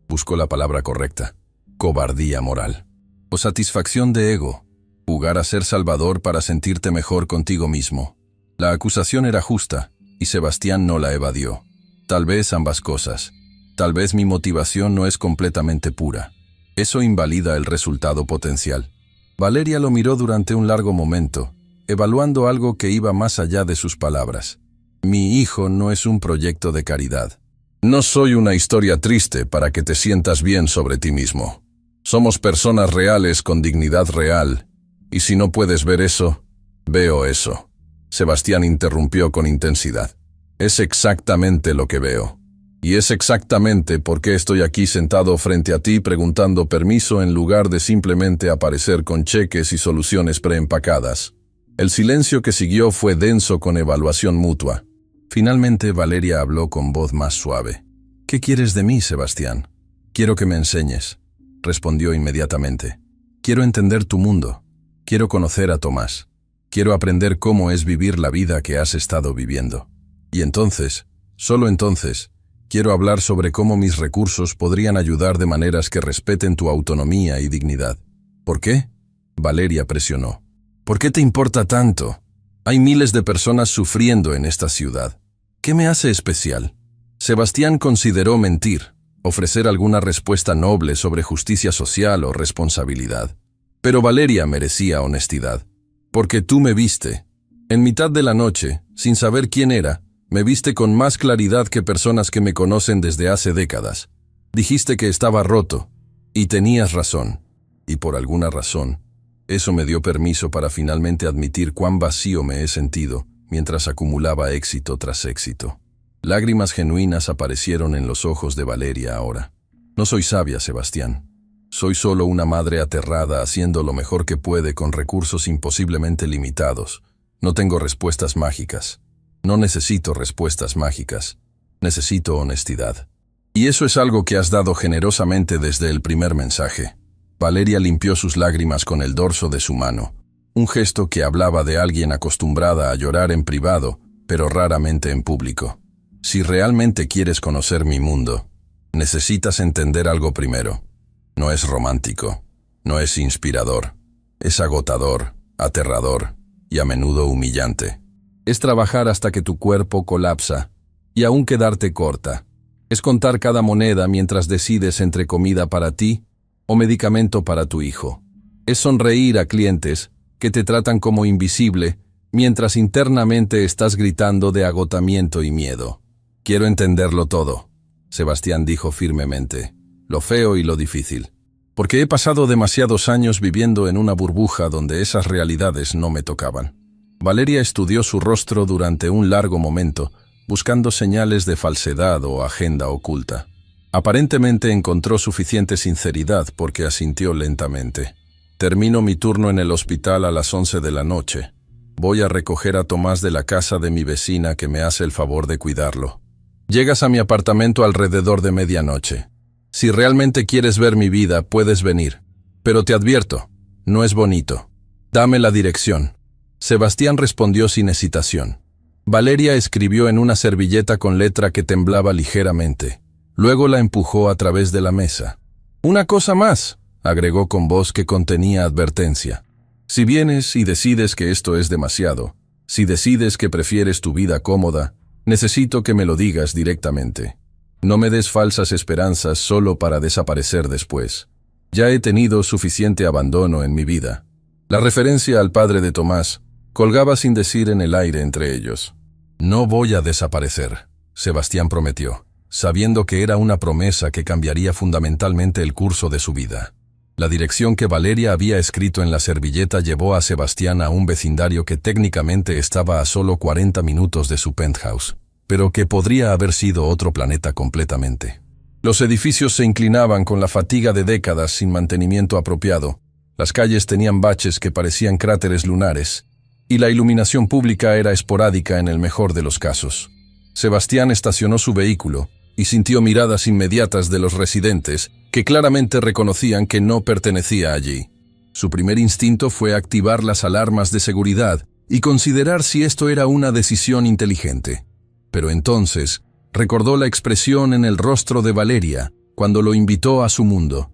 buscó la palabra correcta, «cobardía moral. O satisfacción de ego. Jugar a ser salvador para sentirte mejor contigo mismo». La acusación era justa, y Sebastián no la evadió. «Tal vez ambas cosas. Tal vez mi motivación no es completamente pura. Eso invalida el resultado potencial». Valeria lo miró durante un largo momento, evaluando algo que iba más allá de sus palabras. «Mi hijo no es un proyecto de caridad. No soy una historia triste para que te sientas bien sobre ti mismo. Somos personas reales con dignidad real, y si no puedes ver eso, veo eso». Sebastián interrumpió con intensidad. «Es exactamente lo que veo. Y es exactamente por qué estoy aquí sentado frente a ti preguntando permiso en lugar de simplemente aparecer con cheques y soluciones preempacadas». El silencio que siguió fue denso con evaluación mutua. Finalmente Valeria habló con voz más suave. «¿Qué quieres de mí, Sebastián?» «Quiero que me enseñes», respondió inmediatamente. «Quiero entender tu mundo. Quiero conocer a Tomás. Quiero aprender cómo es vivir la vida que has estado viviendo. Y entonces, solo entonces, quiero hablar sobre cómo mis recursos podrían ayudar de maneras que respeten tu autonomía y dignidad». «¿Por qué?», Valeria presionó. «¿Por qué te importa tanto? Hay miles de personas sufriendo en esta ciudad. ¿Qué me hace especial?». Sebastián consideró mentir, ofrecer alguna respuesta noble sobre justicia social o responsabilidad. Pero Valeria merecía honestidad. «Porque tú me viste. En mitad de la noche, sin saber quién era, me viste con más claridad que personas que me conocen desde hace décadas. Dijiste que estaba roto, y tenías razón. Y por alguna razón, eso me dio permiso para finalmente admitir cuán vacío me he sentido mientras acumulaba éxito tras éxito». Lágrimas genuinas aparecieron en los ojos de Valeria ahora. «No soy sabia, Sebastián. Soy solo una madre aterrada haciendo lo mejor que puede con recursos imposiblemente limitados. No tengo respuestas mágicas. No necesito respuestas mágicas. Necesito honestidad. Y eso es algo que has dado generosamente desde el primer mensaje». Valeria limpió sus lágrimas con el dorso de su mano, un gesto que hablaba de alguien acostumbrada a llorar en privado, pero raramente en público. «Si realmente quieres conocer mi mundo, necesitas entender algo primero. No es romántico, no es inspirador, es agotador, aterrador y a menudo humillante. Es trabajar hasta que tu cuerpo colapsa y aún quedarte corta. Es contar cada moneda mientras decides entre comida para ti o medicamento para tu hijo. Es sonreír a clientes que te tratan como invisible mientras internamente estás gritando de agotamiento y miedo». «Quiero entenderlo todo», Sebastián dijo firmemente, «lo feo y lo difícil. Porque he pasado demasiados años viviendo en una burbuja donde esas realidades no me tocaban». Valeria estudió su rostro durante un largo momento, buscando señales de falsedad o agenda oculta. Aparentemente encontró suficiente sinceridad porque asintió lentamente. Termino mi turno en el hospital a las 11 de la noche. Voy a recoger a Tomás de la casa de mi vecina que me hace el favor de cuidarlo. Llegas a mi apartamento alrededor de medianoche. Si realmente quieres ver mi vida, puedes venir. Pero te advierto, no es bonito. Dame la dirección. Sebastián respondió sin hesitación. Valeria escribió en una servilleta con letra que temblaba ligeramente. Luego la empujó a través de la mesa. «Una cosa más», agregó con voz que contenía advertencia. «Si vienes y decides que esto es demasiado, si decides que prefieres tu vida cómoda, necesito que me lo digas directamente. No me des falsas esperanzas solo para desaparecer después. Ya he tenido suficiente abandono en mi vida». La referencia al padre de Tomás colgaba sin decir en el aire entre ellos. «No voy a desaparecer», Sebastián prometió, sabiendo que era una promesa que cambiaría fundamentalmente el curso de su vida. La dirección que Valeria había escrito en la servilleta llevó a Sebastián a un vecindario que técnicamente estaba a solo 40 minutos de su penthouse, pero que podría haber sido otro planeta completamente. Los edificios se inclinaban con la fatiga de décadas sin mantenimiento apropiado, las calles tenían baches que parecían cráteres lunares, y la iluminación pública era esporádica en el mejor de los casos. Sebastián estacionó su vehículo y sintió miradas inmediatas de los residentes que claramente reconocían que no pertenecía allí. Su primer instinto fue activar las alarmas de seguridad y considerar si esto era una decisión inteligente. Pero entonces recordó la expresión en el rostro de Valeria cuando lo invitó a su mundo.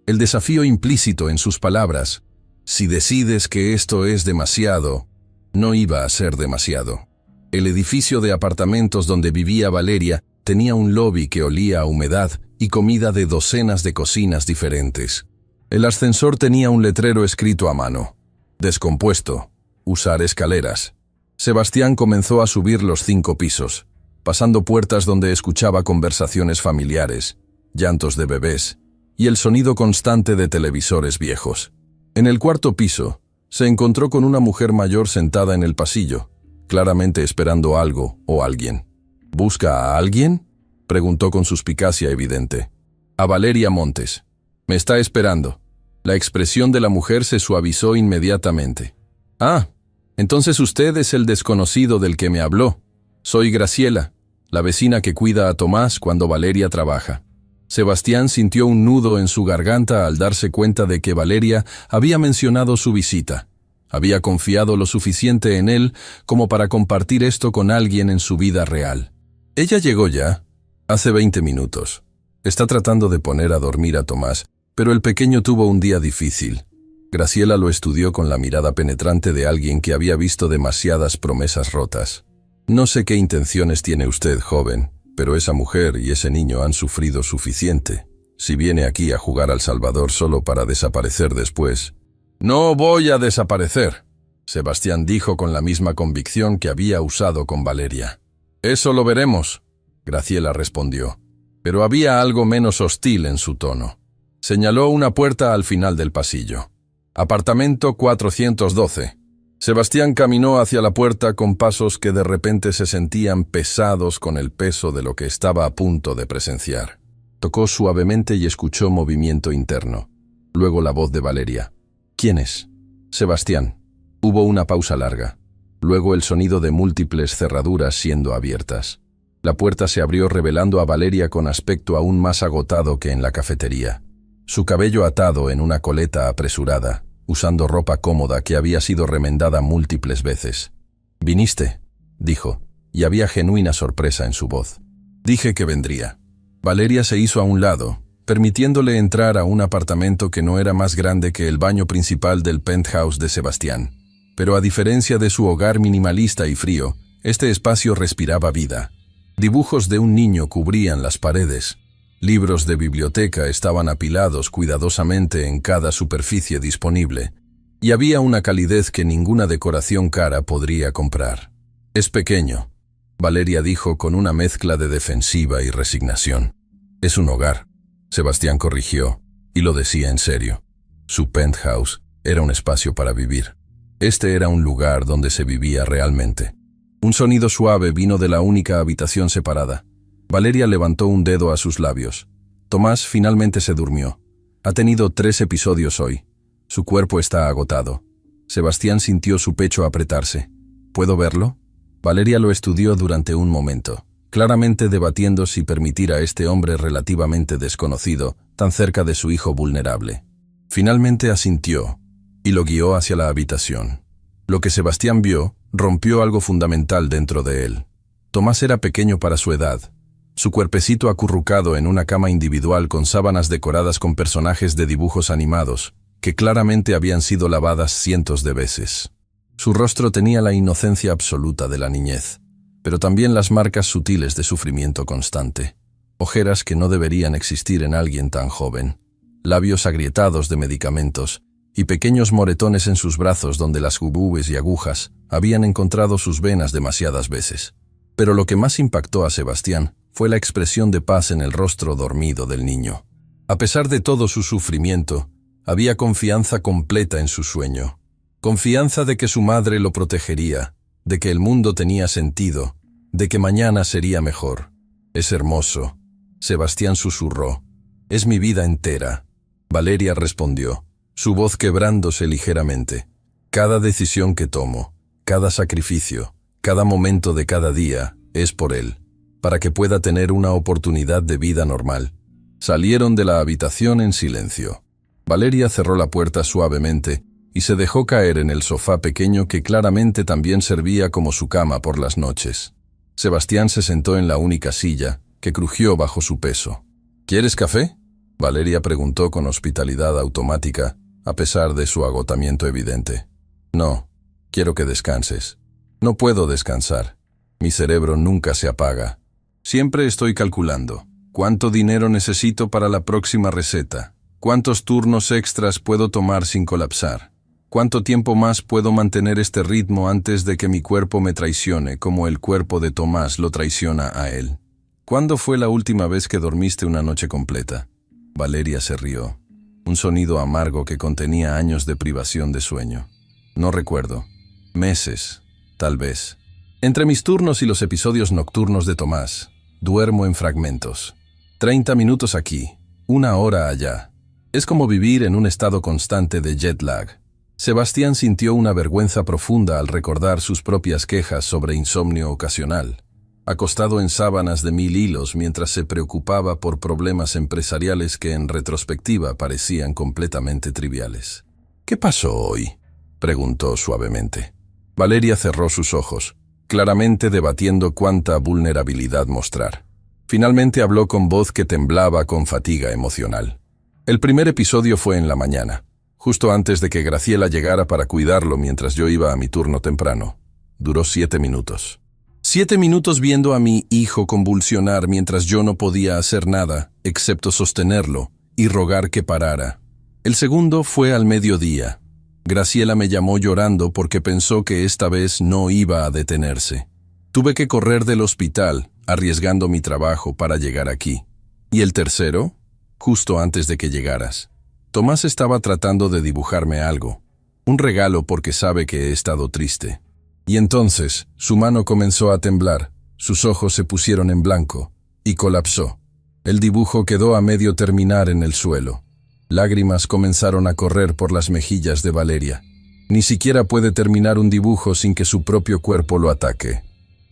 El desafío implícito en sus palabras, si decides que esto es demasiado, no iba a ser demasiado. El edificio de apartamentos donde vivía Valeria tenía un lobby que olía a humedad y comida de docenas de cocinas diferentes. El ascensor tenía un letrero escrito a mano. Descompuesto. Usar escaleras. Sebastián comenzó a subir los 5 pisos, pasando puertas donde escuchaba conversaciones familiares, llantos de bebés y el sonido constante de televisores viejos. En el 4º piso, se encontró con una mujer mayor sentada en el pasillo, claramente esperando algo o alguien. «¿Busca a alguien?», preguntó con suspicacia evidente. «A Valeria Montes. Me está esperando». La expresión de la mujer se suavizó inmediatamente. «Ah, entonces usted es el desconocido del que me habló. Soy Graciela, la vecina que cuida a Tomás cuando Valeria trabaja». Sebastián sintió un nudo en su garganta al darse cuenta de que Valeria había mencionado su visita. Había confiado lo suficiente en él como para compartir esto con alguien en su vida real. «Ella llegó ya, hace 20 minutos. Está tratando de poner a dormir a Tomás, pero el pequeño tuvo un día difícil». Graciela lo estudió con la mirada penetrante de alguien que había visto demasiadas promesas rotas. «No sé qué intenciones tiene usted, joven, pero esa mujer y ese niño han sufrido suficiente. Si viene aquí a jugar al Salvador solo para desaparecer después». «No voy a desaparecer», Sebastián dijo con la misma convicción que había usado con Valeria. «Eso lo veremos», Graciela respondió, pero había algo menos hostil en su tono. Señaló una puerta al final del pasillo. «Apartamento 412». Sebastián caminó hacia la puerta con pasos que de repente se sentían pesados con el peso de lo que estaba a punto de presenciar. Tocó suavemente y escuchó movimiento interno. Luego la voz de Valeria. «¿Quién es?» «Sebastián». Hubo una pausa larga. Luego el sonido de múltiples cerraduras siendo abiertas. La puerta se abrió revelando a Valeria con aspecto aún más agotado que en la cafetería. Su cabello atado en una coleta apresurada, usando ropa cómoda que había sido remendada múltiples veces. «¿Viniste?», dijo, y había genuina sorpresa en su voz. «Dije que vendría». Valeria se hizo a un lado, permitiéndole entrar a un apartamento que no era más grande que el baño principal del penthouse de Sebastián. Pero a diferencia de su hogar minimalista y frío, este espacio respiraba vida. Dibujos de un niño cubrían las paredes. Libros de biblioteca estaban apilados cuidadosamente en cada superficie disponible, y había una calidez que ninguna decoración cara podría comprar. «Es pequeño», Valeria dijo con una mezcla de defensiva y resignación. «Es un hogar», Sebastián corrigió, y lo decía en serio. Su penthouse era un espacio para vivir. Este era un lugar donde se vivía realmente. Un sonido suave vino de la única habitación separada. Valeria levantó un dedo a sus labios. Tomás finalmente se durmió. Ha tenido 3 episodios hoy. Su cuerpo está agotado. Sebastián sintió su pecho apretarse. ¿Puedo verlo? Valeria lo estudió durante un momento, claramente debatiendo si permitir a este hombre relativamente desconocido tan cerca de su hijo vulnerable. Finalmente asintió y lo guió hacia la habitación. Lo que Sebastián vio rompió algo fundamental dentro de él. Tomás era pequeño para su edad. Su cuerpecito acurrucado en una cama individual con sábanas decoradas con personajes de dibujos animados, que claramente habían sido lavadas cientos de veces. Su rostro tenía la inocencia absoluta de la niñez, pero también las marcas sutiles de sufrimiento constante. Ojeras que no deberían existir en alguien tan joven. Labios agrietados de medicamentos y pequeños moretones en sus brazos donde las ubúes y agujas habían encontrado sus venas demasiadas veces. Pero lo que más impactó a Sebastián fue la expresión de paz en el rostro dormido del niño. A pesar de todo su sufrimiento, había confianza completa en su sueño. Confianza de que su madre lo protegería, de que el mundo tenía sentido, de que mañana sería mejor. «Es hermoso», Sebastián susurró. «Es mi vida entera». Valeria respondió, su voz quebrándose ligeramente. «Cada decisión que tomo, cada sacrificio, cada momento de cada día, es por él, para que pueda tener una oportunidad de vida normal». Salieron de la habitación en silencio. Valeria cerró la puerta suavemente y se dejó caer en el sofá pequeño que claramente también servía como su cama por las noches. Sebastián se sentó en la única silla, que crujió bajo su peso. «¿Quieres café?», Valeria preguntó con hospitalidad automática, a pesar de su agotamiento evidente. «No, quiero que descanses». «No puedo descansar. Mi cerebro nunca se apaga. Siempre estoy calculando. ¿Cuánto dinero necesito para la próxima receta? ¿Cuántos turnos extras puedo tomar sin colapsar? ¿Cuánto tiempo más puedo mantener este ritmo antes de que mi cuerpo me traicione como el cuerpo de Tomás lo traiciona a él? ¿Cuándo fue la última vez que dormiste una noche completa?» Valeria se rió. Un sonido amargo que contenía años de privación de sueño. «No recuerdo. Meses, tal vez. Entre mis turnos y los episodios nocturnos de Tomás, duermo en fragmentos. 30 minutos aquí, 1 hora allá. Es como vivir en un estado constante de jet lag». Sebastián sintió una vergüenza profunda al recordar sus propias quejas sobre insomnio ocasional, acostado en sábanas de 1000 hilos mientras se preocupaba por problemas empresariales que en retrospectiva parecían completamente triviales. «¿Qué pasó hoy?», preguntó suavemente. Valeria cerró sus ojos, claramente debatiendo cuánta vulnerabilidad mostrar. Finalmente habló con voz que temblaba con fatiga emocional. «El primer episodio fue en la mañana, justo antes de que Graciela llegara para cuidarlo mientras yo iba a mi turno temprano. Duró 7 minutos. 7 minutos viendo a mi hijo convulsionar mientras yo no podía hacer nada, excepto sostenerlo y rogar que parara. El segundo fue al mediodía. Graciela me llamó llorando porque pensó que esta vez no iba a detenerse. Tuve que correr del hospital, arriesgando mi trabajo para llegar aquí. ¿Y el tercero? Justo antes de que llegaras. Tomás estaba tratando de dibujarme algo, un regalo porque sabe que he estado triste. Y entonces, su mano comenzó a temblar, sus ojos se pusieron en blanco, y colapsó. El dibujo quedó a medio terminar en el suelo. Lágrimas comenzaron a correr por las mejillas de Valeria. Ni siquiera puede terminar un dibujo sin que su propio cuerpo lo ataque.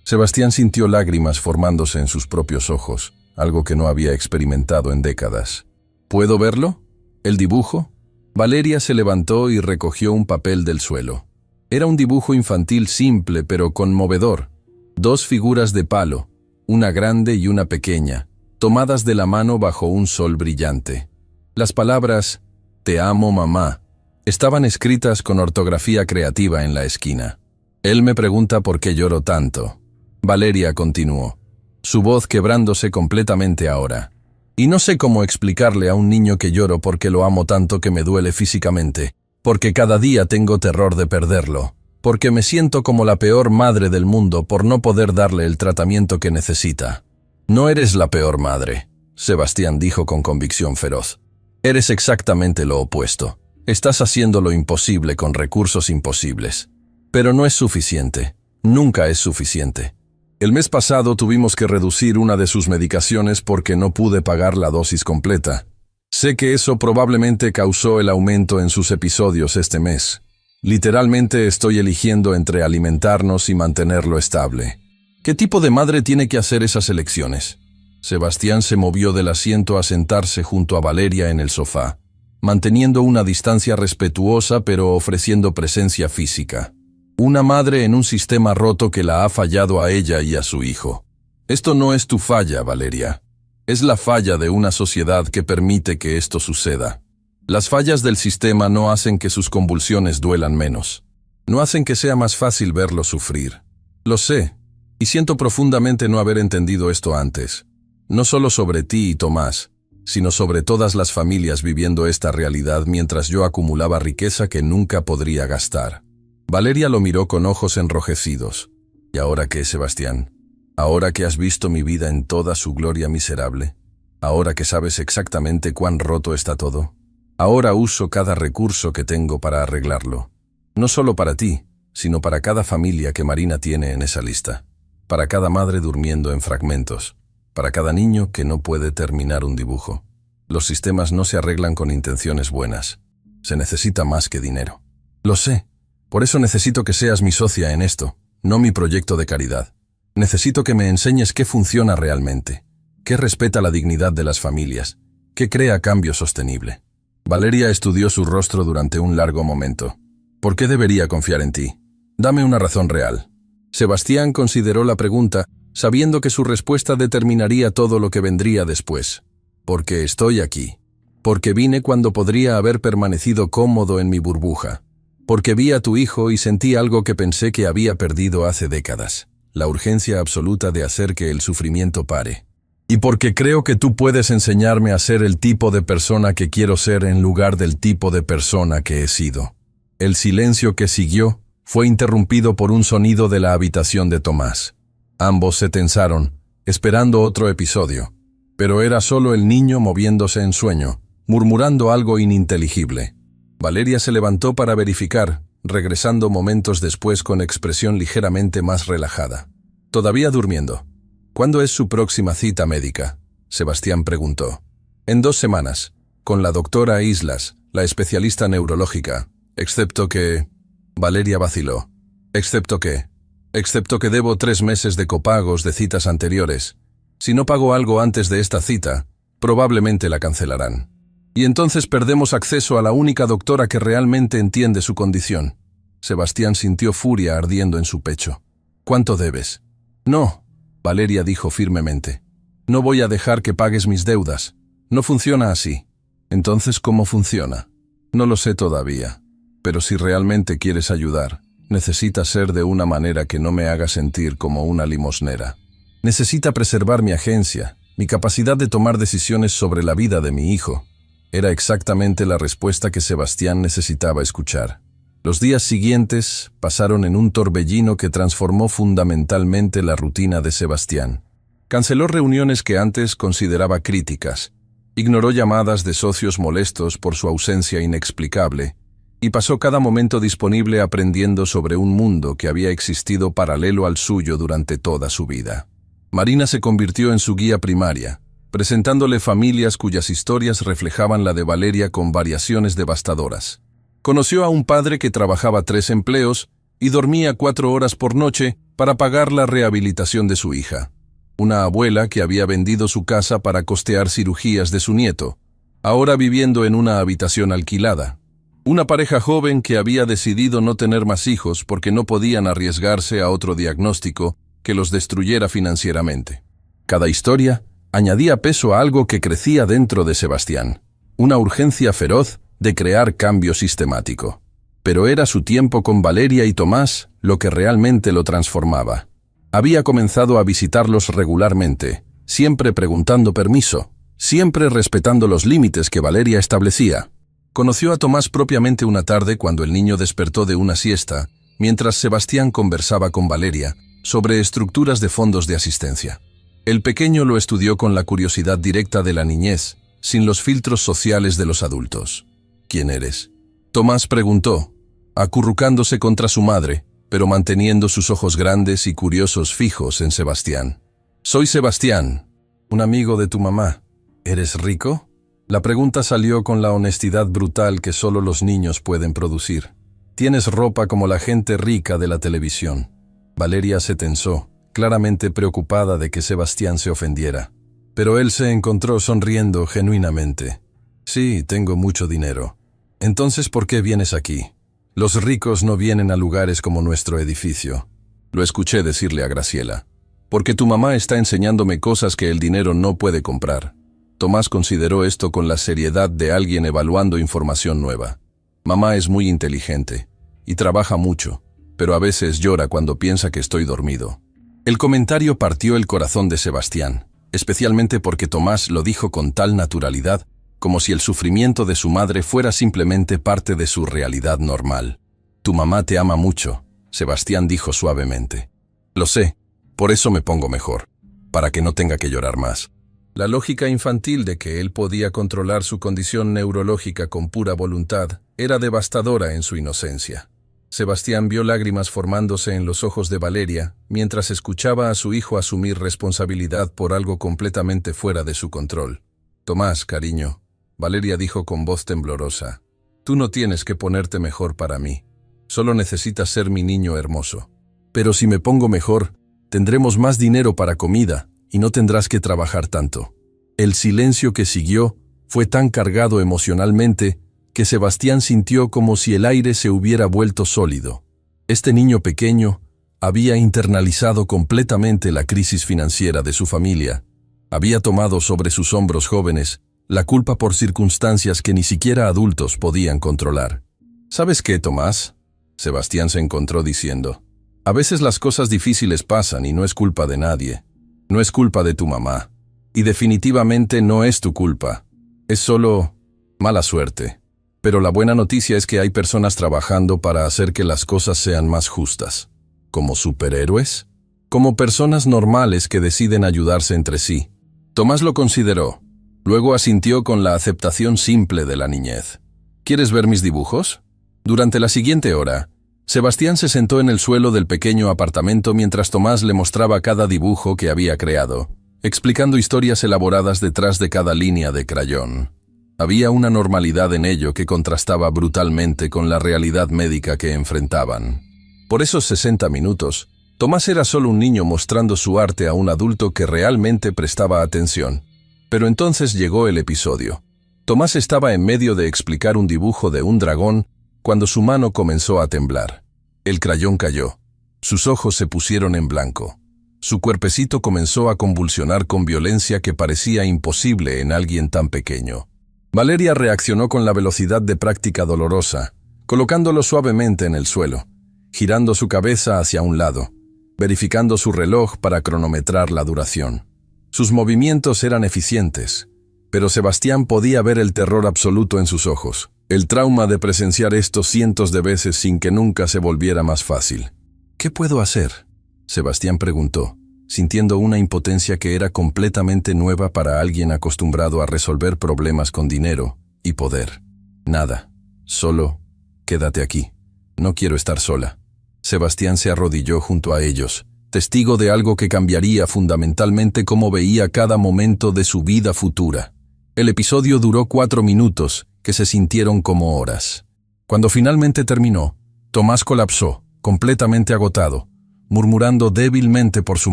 Sebastián sintió lágrimas formándose en sus propios ojos, algo que no había experimentado en décadas. ¿Puedo verlo? ¿El dibujo? Valeria se levantó y recogió un papel del suelo. Era un dibujo infantil simple pero conmovedor. 2 figuras de palo, una grande y una pequeña, tomadas de la mano bajo un sol brillante. Las palabras «Te amo, mamá» estaban escritas con ortografía creativa en la esquina. Él me pregunta por qué lloro tanto. Valeria continuó, su voz quebrándose completamente ahora. Y no sé cómo explicarle a un niño que lloro porque lo amo tanto que me duele físicamente, porque cada día tengo terror de perderlo, porque me siento como la peor madre del mundo por no poder darle el tratamiento que necesita. «No eres la peor madre», Sebastián dijo con convicción feroz. «Eres exactamente lo opuesto. Estás haciendo lo imposible con recursos imposibles. Pero no es suficiente. Nunca es suficiente. El mes pasado tuvimos que reducir una de sus medicaciones porque no pude pagar la dosis completa. Sé que eso probablemente causó el aumento en sus episodios este mes. Literalmente estoy eligiendo entre alimentarnos y mantenerlo estable. ¿Qué tipo de madre tiene que hacer esas elecciones? Sebastián se movió del asiento a sentarse junto a Valeria en el sofá, manteniendo una distancia respetuosa pero ofreciendo presencia física. Una madre en un sistema roto que la ha fallado a ella y a su hijo. Esto no es tu falla, Valeria. Es la falla de una sociedad que permite que esto suceda. Las fallas del sistema no hacen que sus convulsiones duelan menos. No hacen que sea más fácil verlo sufrir. Lo sé, y siento profundamente no haber entendido esto antes. No solo sobre ti y Tomás, sino sobre todas las familias viviendo esta realidad mientras yo acumulaba riqueza que nunca podría gastar. Valeria lo miró con ojos enrojecidos. ¿Y ahora qué, Sebastián? ¿Ahora que has visto mi vida en toda su gloria miserable? ¿Ahora que sabes exactamente cuán roto está todo? Ahora uso cada recurso que tengo para arreglarlo. No solo para ti, sino para cada familia que Marina tiene en esa lista. Para cada madre durmiendo en fragmentos. Para cada niño que no puede terminar un dibujo. Los sistemas no se arreglan con intenciones buenas. Se necesita más que dinero. Lo sé. Por eso necesito que seas mi socia en esto, no mi proyecto de caridad. Necesito que me enseñes qué funciona realmente, qué respeta la dignidad de las familias, qué crea cambio sostenible. Valeria estudió su rostro durante un largo momento. ¿Por qué debería confiar en ti? Dame una razón real. Sebastián consideró la pregunta, sabiendo que su respuesta determinaría todo lo que vendría después. Porque estoy aquí. Porque vine cuando podría haber permanecido cómodo en mi burbuja. Porque vi a tu hijo y sentí algo que pensé que había perdido hace décadas. La urgencia absoluta de hacer que el sufrimiento pare. Y porque creo que tú puedes enseñarme a ser el tipo de persona que quiero ser en lugar del tipo de persona que he sido. El silencio que siguió fue interrumpido por un sonido de la habitación de Tomás. Ambos se tensaron, esperando otro episodio. Pero era solo el niño moviéndose en sueño, murmurando algo ininteligible. Valeria se levantó para verificar, regresando momentos después con expresión ligeramente más relajada. Todavía durmiendo. ¿Cuándo es su próxima cita médica? Sebastián preguntó. En 2 semanas, con la doctora Islas, la especialista neurológica, excepto que... Valeria vaciló. ¿Excepto qué? Excepto que debo 3 meses de copagos de citas anteriores. Si no pago algo antes de esta cita, probablemente la cancelarán. Y entonces perdemos acceso a la única doctora que realmente entiende su condición. Sebastián sintió furia ardiendo en su pecho. ¿Cuánto debes? No, Valeria dijo firmemente. No voy a dejar que pagues mis deudas. No funciona así. Entonces, ¿cómo funciona? No lo sé todavía. Pero si realmente quieres ayudar, necesita ser de una manera que no me haga sentir como una limosnera. Necesita preservar mi agencia, mi capacidad de tomar decisiones sobre la vida de mi hijo. Era exactamente la respuesta que Sebastián necesitaba escuchar. Los días siguientes pasaron en un torbellino que transformó fundamentalmente la rutina de Sebastián. Canceló reuniones que antes consideraba críticas, ignoró llamadas de socios molestos por su ausencia inexplicable, y pasó cada momento disponible aprendiendo sobre un mundo que había existido paralelo al suyo durante toda su vida. Marina se convirtió en su guía primaria, presentándole familias cuyas historias reflejaban la de Valeria con variaciones devastadoras. Conoció a un padre que trabajaba 3 empleos y dormía 4 horas por noche para pagar la rehabilitación de su hija. Una abuela que había vendido su casa para costear cirugías de su nieto, ahora viviendo en una habitación alquilada. Una pareja joven que había decidido no tener más hijos porque no podían arriesgarse a otro diagnóstico que los destruyera financieramente. Cada historia añadía peso a algo que crecía dentro de Sebastián, una urgencia feroz de crear cambio sistemático. Pero era su tiempo con Valeria y Tomás lo que realmente lo transformaba. Había comenzado a visitarlos regularmente, siempre preguntando permiso, siempre respetando los límites que Valeria establecía. Conoció a Tomás propiamente una tarde cuando el niño despertó de una siesta, mientras Sebastián conversaba con Valeria sobre estructuras de fondos de asistencia. El pequeño lo estudió con la curiosidad directa de la niñez, sin los filtros sociales de los adultos. ¿Quién eres? Tomás preguntó, acurrucándose contra su madre, pero manteniendo sus ojos grandes y curiosos fijos en Sebastián. «Soy Sebastián, un amigo de tu mamá. ¿Eres rico?». La pregunta salió con la honestidad brutal que solo los niños pueden producir. «Tienes ropa como la gente rica de la televisión». Valeria se tensó, claramente preocupada de que Sebastián se ofendiera. Pero él se encontró sonriendo genuinamente. «Sí, tengo mucho dinero». «Entonces, ¿por qué vienes aquí? Los ricos no vienen a lugares como nuestro edificio». Lo escuché decirle a Graciela. «Porque tu mamá está enseñándome cosas que el dinero no puede comprar». Tomás consideró esto con la seriedad de alguien evaluando información nueva. «Mamá es muy inteligente y trabaja mucho, pero a veces llora cuando piensa que estoy dormido». El comentario partió el corazón de Sebastián, especialmente porque Tomás lo dijo con tal naturalidad, como si el sufrimiento de su madre fuera simplemente parte de su realidad normal. «Tu mamá te ama mucho», Sebastián dijo suavemente. «Lo sé, por eso me pongo mejor, para que no tenga que llorar más». La lógica infantil de que él podía controlar su condición neurológica con pura voluntad era devastadora en su inocencia. Sebastián vio lágrimas formándose en los ojos de Valeria mientras escuchaba a su hijo asumir responsabilidad por algo completamente fuera de su control. «Tomás, cariño», Valeria dijo con voz temblorosa, «tú no tienes que ponerte mejor para mí. Solo necesitas ser mi niño hermoso. Pero si me pongo mejor, tendremos más dinero para comida y no tendrás que trabajar tanto». El silencio que siguió fue tan cargado emocionalmente que Sebastián sintió como si el aire se hubiera vuelto sólido. Este niño pequeño había internalizado completamente la crisis financiera de su familia. Había tomado sobre sus hombros jóvenes la culpa por circunstancias que ni siquiera adultos podían controlar. «¿Sabes qué, Tomás?», Sebastián se encontró diciendo. «A veces las cosas difíciles pasan y no es culpa de nadie. No es culpa de tu mamá. Y definitivamente no es tu culpa. Es solo mala suerte. Pero la buena noticia es que hay personas trabajando para hacer que las cosas sean más justas. ¿Como superhéroes? Como personas normales que deciden ayudarse entre sí». Tomás lo consideró. Luego asintió con la aceptación simple de la niñez. «¿Quieres ver mis dibujos?». Durante la siguiente hora, Sebastián se sentó en el suelo del pequeño apartamento mientras Tomás le mostraba cada dibujo que había creado, explicando historias elaboradas detrás de cada línea de crayón. Había una normalidad en ello que contrastaba brutalmente con la realidad médica que enfrentaban. Por esos 60 minutos, Tomás era solo un niño mostrando su arte a un adulto que realmente prestaba atención. Pero entonces llegó el episodio. Tomás estaba en medio de explicar un dibujo de un dragón cuando su mano comenzó a temblar. El crayón cayó. Sus ojos se pusieron en blanco. Su cuerpecito comenzó a convulsionar con violencia que parecía imposible en alguien tan pequeño. Valeria reaccionó con la velocidad de práctica dolorosa, colocándolo suavemente en el suelo, girando su cabeza hacia un lado, verificando su reloj para cronometrar la duración. Sus movimientos eran eficientes, pero Sebastián podía ver el terror absoluto en sus ojos, el trauma de presenciar esto cientos de veces sin que nunca se volviera más fácil. «¿Qué puedo hacer?», Sebastián preguntó, sintiendo una impotencia que era completamente nueva para alguien acostumbrado a resolver problemas con dinero y poder. «Nada, solo quédate aquí. No quiero estar sola». Sebastián se arrodilló junto a ellos, testigo de algo que cambiaría fundamentalmente cómo veía cada momento de su vida futura. El episodio duró 4 minutos, que se sintieron como horas. Cuando finalmente terminó, Tomás colapsó, completamente agotado, murmurando débilmente por su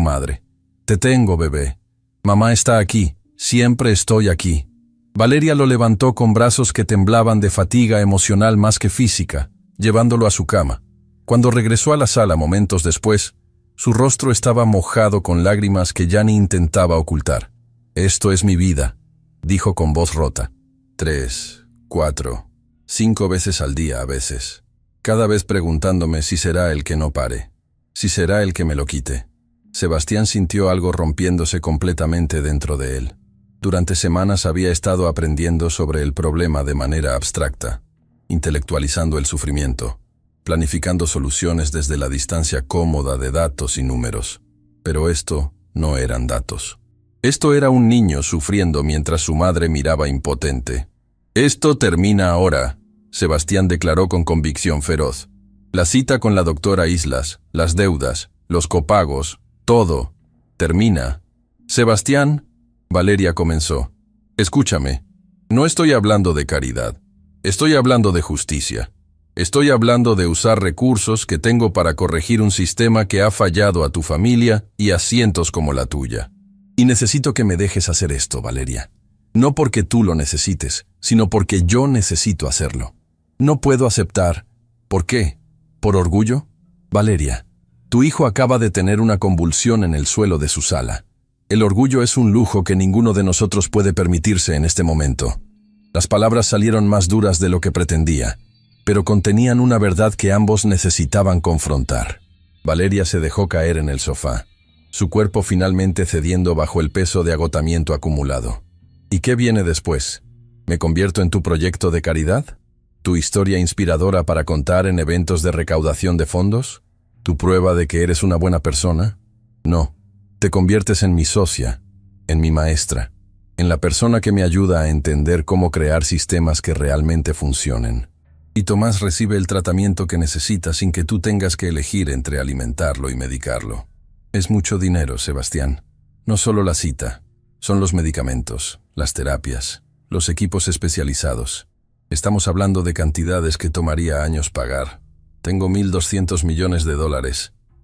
madre. «Te tengo, bebé. Mamá está aquí. Siempre estoy aquí». Valeria lo levantó con brazos que temblaban de fatiga emocional más que física, llevándolo a su cama. Cuando regresó a la sala momentos después, su rostro estaba mojado con lágrimas que ya ni intentaba ocultar. «Esto es mi vida», dijo con voz rota. 3, 4, 5 veces al día a veces. Cada vez preguntándome si será el que no pare, si será el que me lo quite. Sebastián sintió algo rompiéndose completamente dentro de él. Durante semanas había estado aprendiendo sobre el problema de manera abstracta, intelectualizando el sufrimiento, planificando soluciones desde la distancia cómoda de datos y números. Pero esto no eran datos. Esto era un niño sufriendo mientras su madre miraba impotente. «Esto termina ahora», Sebastián declaró con convicción feroz. La cita con la doctora Islas, las deudas, los copagos, todo. Termina. Sebastián, Valeria comenzó. Escúchame. No estoy hablando de caridad. Estoy hablando de justicia. Estoy hablando de usar recursos que tengo para corregir un sistema que ha fallado a tu familia y a cientos como la tuya. Y necesito que me dejes hacer esto, Valeria. No porque tú lo necesites, sino porque yo necesito hacerlo. No puedo aceptar. ¿Por qué? ¿Por orgullo? Valeria, tu hijo acaba de tener una convulsión en el suelo de su sala. El orgullo es un lujo que ninguno de nosotros puede permitirse en este momento. Las palabras salieron más duras de lo que pretendía, pero contenían una verdad que ambos necesitaban confrontar. Valeria se dejó caer en el sofá, su cuerpo finalmente cediendo bajo el peso de agotamiento acumulado. ¿Y qué viene después? ¿Me convierto en tu proyecto de caridad? ¿Tu historia inspiradora para contar en eventos de recaudación de fondos? ¿Tu prueba de que eres una buena persona? No. Te conviertes en mi socia, en mi maestra, en la persona que me ayuda a entender cómo crear sistemas que realmente funcionen. Y Tomás recibe el tratamiento que necesita sin que tú tengas que elegir entre alimentarlo y medicarlo. Es mucho dinero, Sebastián. No solo la cita, son los medicamentos, las terapias, los equipos especializados. Estamos hablando de cantidades que tomaría años pagar. Tengo $1.200 millones,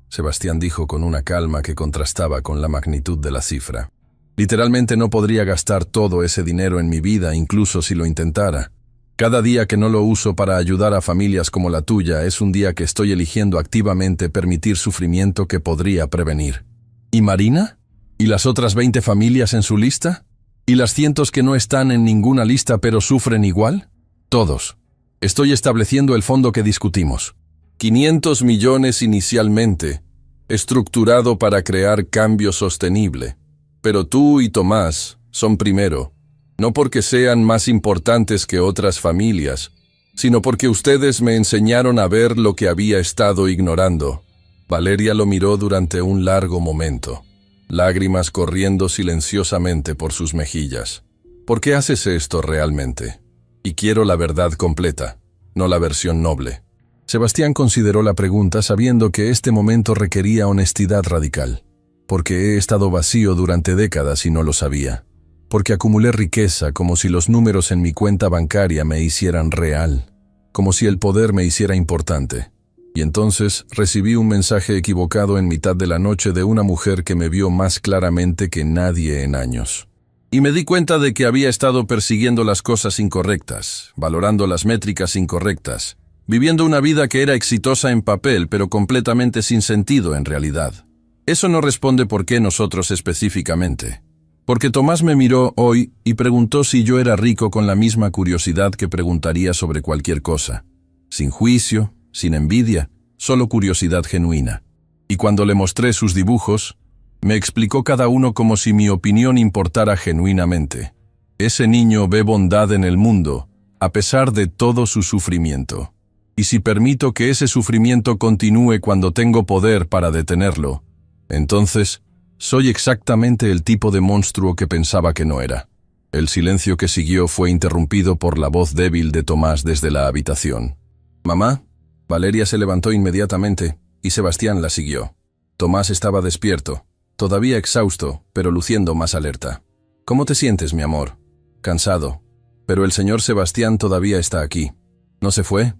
Sebastián dijo con una calma que contrastaba con la magnitud de la cifra. Literalmente no podría gastar todo ese dinero en mi vida, incluso si lo intentara. Cada día que no lo uso para ayudar a familias como la tuya es un día que estoy eligiendo activamente permitir sufrimiento que podría prevenir. ¿Y Marina? ¿Y las otras 20 familias en su lista? ¿Y las cientos que no están en ninguna lista pero sufren igual? Todos. Estoy estableciendo el fondo que discutimos. 500 millones inicialmente, estructurado para crear cambio sostenible. Pero tú y Tomás son primero, no porque sean más importantes que otras familias, sino porque ustedes me enseñaron a ver lo que había estado ignorando. Valeria lo miró durante un largo momento, lágrimas corriendo silenciosamente por sus mejillas. ¿Por qué haces esto realmente? Y quiero la verdad completa, no la versión noble. Sebastián consideró la pregunta sabiendo que este momento requería honestidad radical. Porque he estado vacío durante décadas y no lo sabía. Porque acumulé riqueza como si los números en mi cuenta bancaria me hicieran real. Como si el poder me hiciera importante. Y entonces recibí un mensaje equivocado en mitad de la noche de una mujer que me vio más claramente que nadie en años. Y me di cuenta de que había estado persiguiendo las cosas incorrectas, valorando las métricas incorrectas, viviendo una vida que era exitosa en papel pero completamente sin sentido en realidad. Eso no responde por qué nosotros específicamente. Porque Tomás me miró hoy y preguntó si yo era rico con la misma curiosidad que preguntaría sobre cualquier cosa. Sin juicio, sin envidia, solo curiosidad genuina. Y cuando le mostré sus dibujos, me explicó cada uno como si mi opinión importara genuinamente. Ese niño ve bondad en el mundo, a pesar de todo su sufrimiento. Y si permito que ese sufrimiento continúe cuando tengo poder para detenerlo, entonces, soy exactamente el tipo de monstruo que pensaba que no era. El silencio que siguió fue interrumpido por la voz débil de Tomás desde la habitación. «Mamá». Valeria se levantó inmediatamente y Sebastián la siguió. Tomás estaba despierto, todavía exhausto, pero luciendo más alerta. «¿Cómo te sientes, mi amor?» «Cansado. Pero el señor Sebastián todavía está aquí». «¿No se fue?»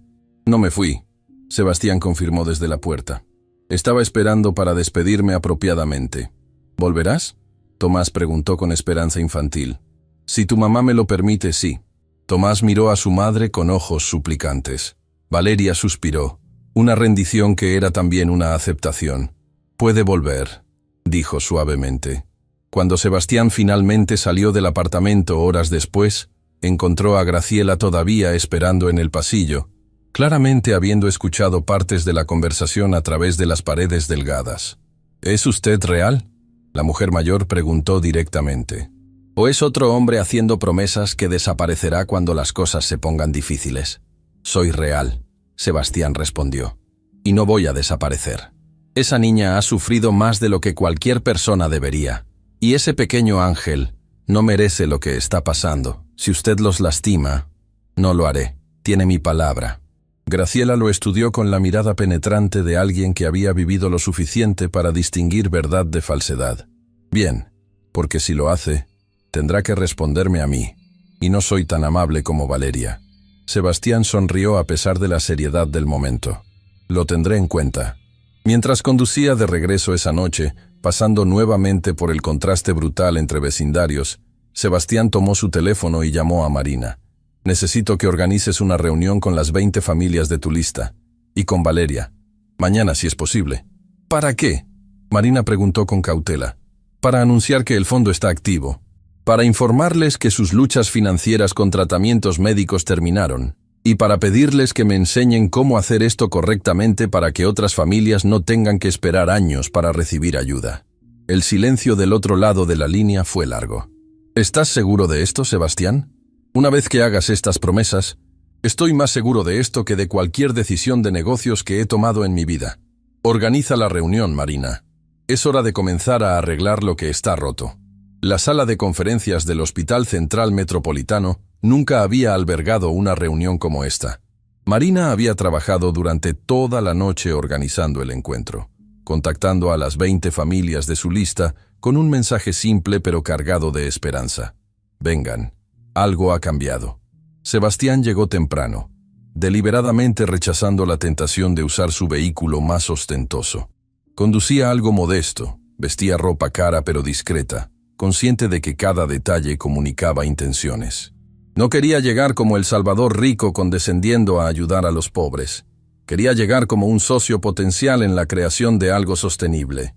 «No me fui», Sebastián confirmó desde la puerta. Estaba esperando para despedirme apropiadamente. ¿Volverás?, Tomás preguntó con esperanza infantil. Si tu mamá me lo permite, sí. Tomás miró a su madre con ojos suplicantes. Valeria suspiró, una rendición que era también una aceptación. «Puede volver», dijo suavemente. Cuando Sebastián finalmente salió del apartamento horas después, encontró a Graciela todavía esperando en el pasillo, claramente habiendo escuchado partes de la conversación a través de las paredes delgadas. «¿Es usted real?», la mujer mayor preguntó directamente. «¿O es otro hombre haciendo promesas que desaparecerá cuando las cosas se pongan difíciles?» «Soy real», Sebastián respondió. «Y no voy a desaparecer. Esa niña ha sufrido más de lo que cualquier persona debería. Y ese pequeño ángel no merece lo que está pasando. Si usted los lastima, no lo haré. Tiene mi palabra». Graciela lo estudió con la mirada penetrante de alguien que había vivido lo suficiente para distinguir verdad de falsedad. Bien, porque si lo hace, tendrá que responderme a mí, y no soy tan amable como Valeria. Sebastián sonrió a pesar de la seriedad del momento. Lo tendré en cuenta. Mientras conducía de regreso esa noche, pasando nuevamente por el contraste brutal entre vecindarios, Sebastián tomó su teléfono y llamó a Marina. Necesito que organices una reunión con las 20 familias de tu lista. Y con Valeria. Mañana, si es posible. ¿Para qué? Marina preguntó con cautela. Para anunciar que el fondo está activo. Para informarles que sus luchas financieras con tratamientos médicos terminaron. Y para pedirles que me enseñen cómo hacer esto correctamente para que otras familias no tengan que esperar años para recibir ayuda. El silencio del otro lado de la línea fue largo. ¿Estás seguro de esto, Sebastián? Una vez que hagas estas promesas, estoy más seguro de esto que de cualquier decisión de negocios que he tomado en mi vida. Organiza la reunión, Marina. Es hora de comenzar a arreglar lo que está roto. La sala de conferencias del Hospital Central Metropolitano nunca había albergado una reunión como esta. Marina había trabajado durante toda la noche organizando el encuentro, contactando a las 20 familias de su lista con un mensaje simple pero cargado de esperanza. Vengan. Algo ha cambiado. Sebastián llegó temprano, deliberadamente rechazando la tentación de usar su vehículo más ostentoso. Conducía algo modesto, vestía ropa cara pero discreta, consciente de que cada detalle comunicaba intenciones. No quería llegar como el Salvador rico condescendiendo a ayudar a los pobres. Quería llegar como un socio potencial en la creación de algo sostenible.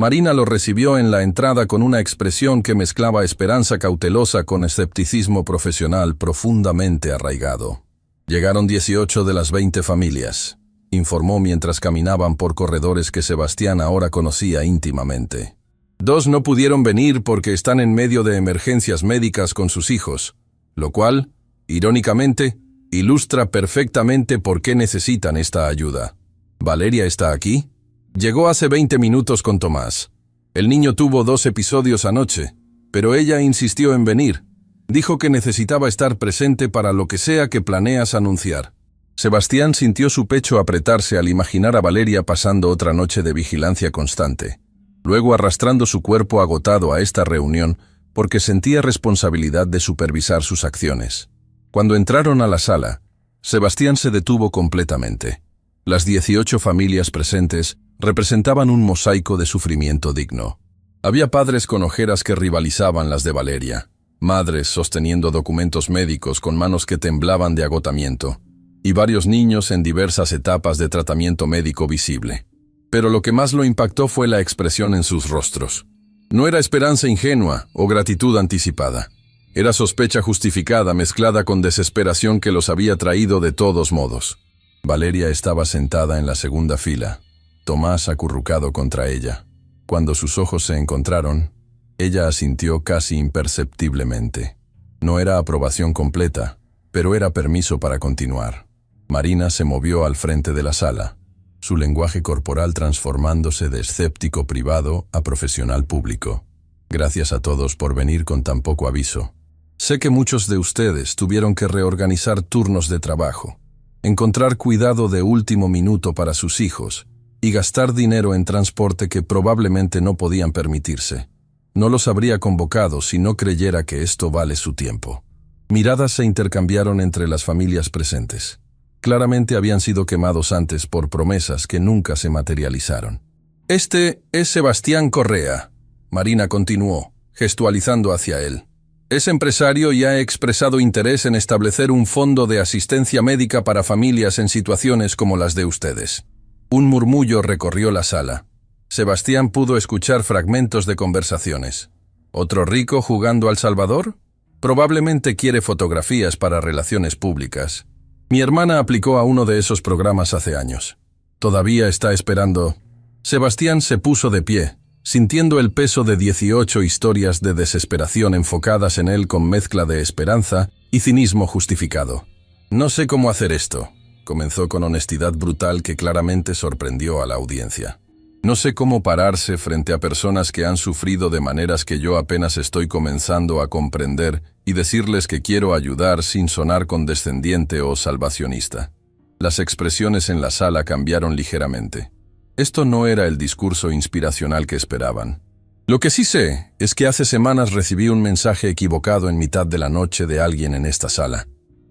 Marina lo recibió en la entrada con una expresión que mezclaba esperanza cautelosa con escepticismo profesional profundamente arraigado. Llegaron 18 de las 20 familias, informó mientras caminaban por corredores que Sebastián ahora conocía íntimamente. 2 no pudieron venir porque están en medio de emergencias médicas con sus hijos, lo cual, irónicamente, ilustra perfectamente por qué necesitan esta ayuda. ¿Valeria está aquí? Llegó hace 20 minutos con Tomás. El niño tuvo 2 episodios anoche, pero ella insistió en venir. Dijo que necesitaba estar presente para lo que sea que planeas anunciar. Sebastián sintió su pecho apretarse al imaginar a Valeria pasando otra noche de vigilancia constante, luego arrastrando su cuerpo agotado a esta reunión porque sentía responsabilidad de supervisar sus acciones. Cuando entraron a la sala, Sebastián se detuvo completamente. Las 18 familias presentes representaban un mosaico de sufrimiento digno. Había padres con ojeras que rivalizaban las de Valeria, madres sosteniendo documentos médicos con manos que temblaban de agotamiento, y varios niños en diversas etapas de tratamiento médico visible. Pero lo que más lo impactó fue la expresión en sus rostros. No era esperanza ingenua o gratitud anticipada. Era sospecha justificada mezclada con desesperación que los había traído de todos modos. Valeria estaba sentada en la segunda fila, Tomás acurrucado contra ella. Cuando sus ojos se encontraron, ella asintió casi imperceptiblemente. No era aprobación completa, pero era permiso para continuar. Marina se movió al frente de la sala, su lenguaje corporal transformándose de escéptico privado a profesional público. Gracias a todos por venir con tan poco aviso. Sé que muchos de ustedes tuvieron que reorganizar turnos de trabajo, encontrar cuidado de último minuto para sus hijos y gastar dinero en transporte que probablemente no podían permitirse. No los habría convocado si no creyera que esto vale su tiempo. Miradas se intercambiaron entre las familias presentes. Claramente habían sido quemados antes por promesas que nunca se materializaron. Este es Sebastián Correa, Marina continuó, gestualizando hacia él. Es empresario y ha expresado interés en establecer un fondo de asistencia médica para familias en situaciones como las de ustedes. Un murmullo recorrió la sala. Sebastián pudo escuchar fragmentos de conversaciones. ¿Otro rico jugando al Salvador? Probablemente quiere fotografías para relaciones públicas. Mi hermana aplicó a uno de esos programas hace años. Todavía está esperando. Sebastián se puso de pie, sintiendo el peso de 18 historias de desesperación enfocadas en él con mezcla de esperanza y cinismo justificado. No sé cómo hacer esto, comenzó con honestidad brutal que claramente sorprendió a la audiencia. No sé cómo pararse frente a personas que han sufrido de maneras que yo apenas estoy comenzando a comprender y decirles que quiero ayudar sin sonar condescendiente o salvacionista. Las expresiones en la sala cambiaron ligeramente. Esto no era el discurso inspiracional que esperaban. Lo que sí sé es que hace semanas recibí un mensaje equivocado en mitad de la noche de alguien en esta sala.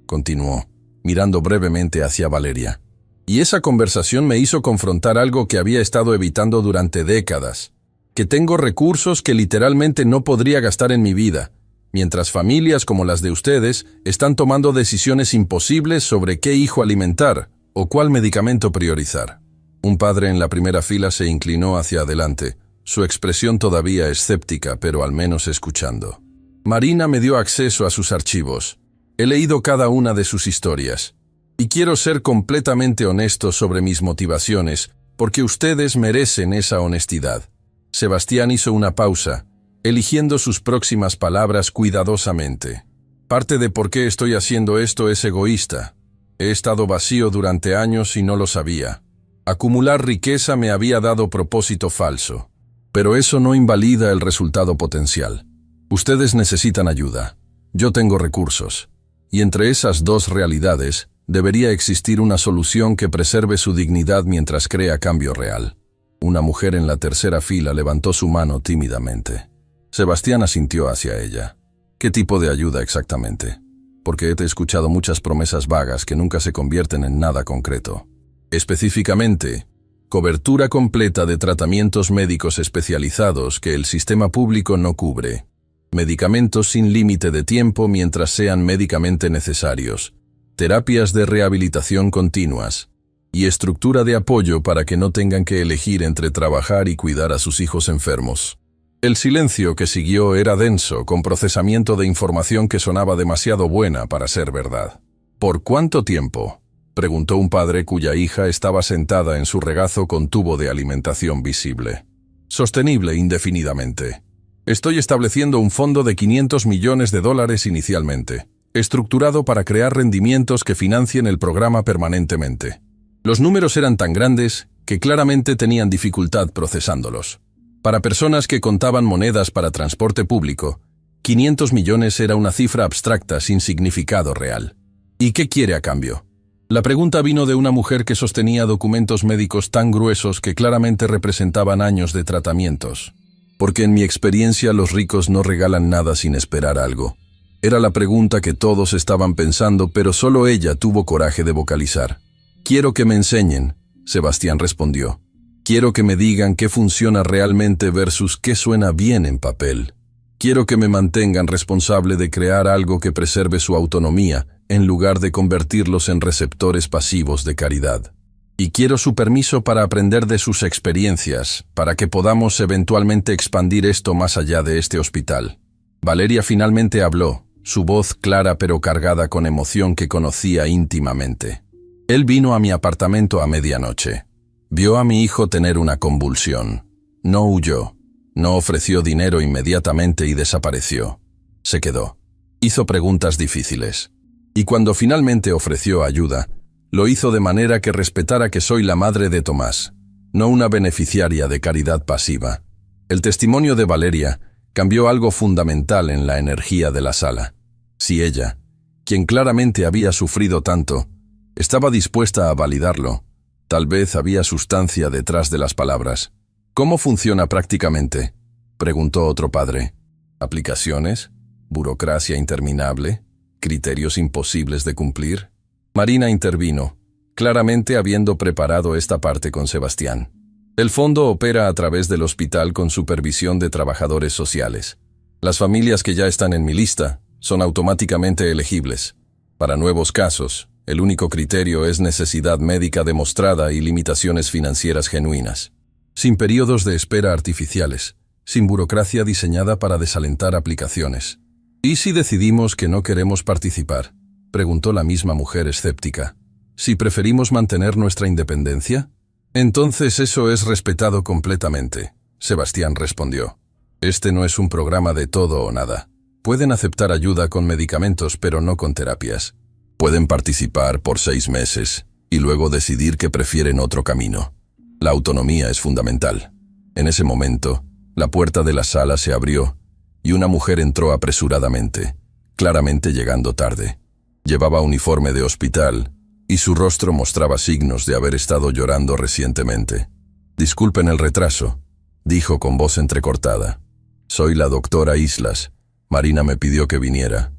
Continuó, mirando brevemente hacia Valeria. Y esa conversación me hizo confrontar algo que había estado evitando durante décadas. Que tengo recursos que literalmente no podría gastar en mi vida, mientras familias como las de ustedes están tomando decisiones imposibles sobre qué hijo alimentar o cuál medicamento priorizar. Un padre en la primera fila se inclinó hacia adelante, su expresión todavía escéptica, pero al menos escuchando. Marina me dio acceso a sus archivos. He leído cada una de sus historias. Y quiero ser completamente honesto sobre mis motivaciones, porque ustedes merecen esa honestidad. Sebastián hizo una pausa, eligiendo sus próximas palabras cuidadosamente. Parte de por qué estoy haciendo esto es egoísta. He estado vacío durante años y no lo sabía. Acumular riqueza me había dado propósito falso. Pero eso no invalida el resultado potencial. Ustedes necesitan ayuda. Yo tengo recursos. Y entre esas dos realidades, debería existir una solución que preserve su dignidad mientras crea cambio real. Una mujer en la tercera fila levantó su mano tímidamente. Sebastián asintió hacia ella. ¿Qué tipo de ayuda exactamente? Porque he escuchado muchas promesas vagas que nunca se convierten en nada concreto. Específicamente, cobertura completa de tratamientos médicos especializados que el sistema público no cubre. Medicamentos sin límite de tiempo mientras sean médicamente necesarios. Terapias de rehabilitación continuas. Y estructura de apoyo para que no tengan que elegir entre trabajar y cuidar a sus hijos enfermos. El silencio que siguió era denso, con procesamiento de información que sonaba demasiado buena para ser verdad. ¿Por cuánto tiempo?, preguntó un padre cuya hija estaba sentada en su regazo con tubo de alimentación visible. Sostenible indefinidamente. Estoy estableciendo un fondo de $500 millones inicialmente, estructurado para crear rendimientos que financien el programa permanentemente. Los números eran tan grandes que claramente tenían dificultad procesándolos. Para personas que contaban monedas para transporte público, 500 millones era una cifra abstracta sin significado real. ¿Y qué quiere a cambio? La pregunta vino de una mujer que sostenía documentos médicos tan gruesos que claramente representaban años de tratamientos. Porque en mi experiencia los ricos no regalan nada sin esperar algo. Era la pregunta que todos estaban pensando, pero solo ella tuvo coraje de vocalizar. «Quiero que me enseñen», Sebastián respondió. «Quiero que me digan qué funciona realmente versus qué suena bien en papel. Quiero que me mantengan responsable de crear algo que preserve su autonomía, en lugar de convertirlos en receptores pasivos de caridad. Y quiero su permiso para aprender de sus experiencias, para que podamos eventualmente expandir esto más allá de este hospital». Valeria finalmente habló, su voz clara pero cargada con emoción que conocía íntimamente. Él vino a mi apartamento a medianoche. Vio a mi hijo tener una convulsión. No huyó. No ofreció dinero inmediatamente y desapareció. Se quedó. Hizo preguntas difíciles. Y cuando finalmente ofreció ayuda, lo hizo de manera que respetara que soy la madre de Tomás, no una beneficiaria de caridad pasiva. El testimonio de Valeria cambió algo fundamental en la energía de la sala. Si ella, quien claramente había sufrido tanto, estaba dispuesta a validarlo, tal vez había sustancia detrás de las palabras. ¿Cómo funciona prácticamente?, preguntó otro padre. ¿Aplicaciones? ¿Burocracia interminable? ¿Criterios imposibles de cumplir? Marina intervino, claramente habiendo preparado esta parte con Sebastián. El fondo opera a través del hospital con supervisión de trabajadores sociales. Las familias que ya están en mi lista son automáticamente elegibles. Para nuevos casos, el único criterio es necesidad médica demostrada y limitaciones financieras genuinas. Sin periodos de espera artificiales, sin burocracia diseñada para desalentar aplicaciones. ¿Y si decidimos que no queremos participar?, preguntó la misma mujer escéptica. ¿Si preferimos mantener nuestra independencia? Entonces eso es respetado completamente, Sebastián respondió. Este no es un programa de todo o nada. Pueden aceptar ayuda con medicamentos, pero no con terapias. Pueden participar por 6 meses y luego decidir que prefieren otro camino. La autonomía es fundamental. En ese momento, la puerta de la sala se abrió y una mujer entró apresuradamente, claramente llegando tarde. Llevaba uniforme de hospital y su rostro mostraba signos de haber estado llorando recientemente. «Disculpen el retraso», dijo con voz entrecortada. «Soy la doctora Islas. Marina me pidió que viniera».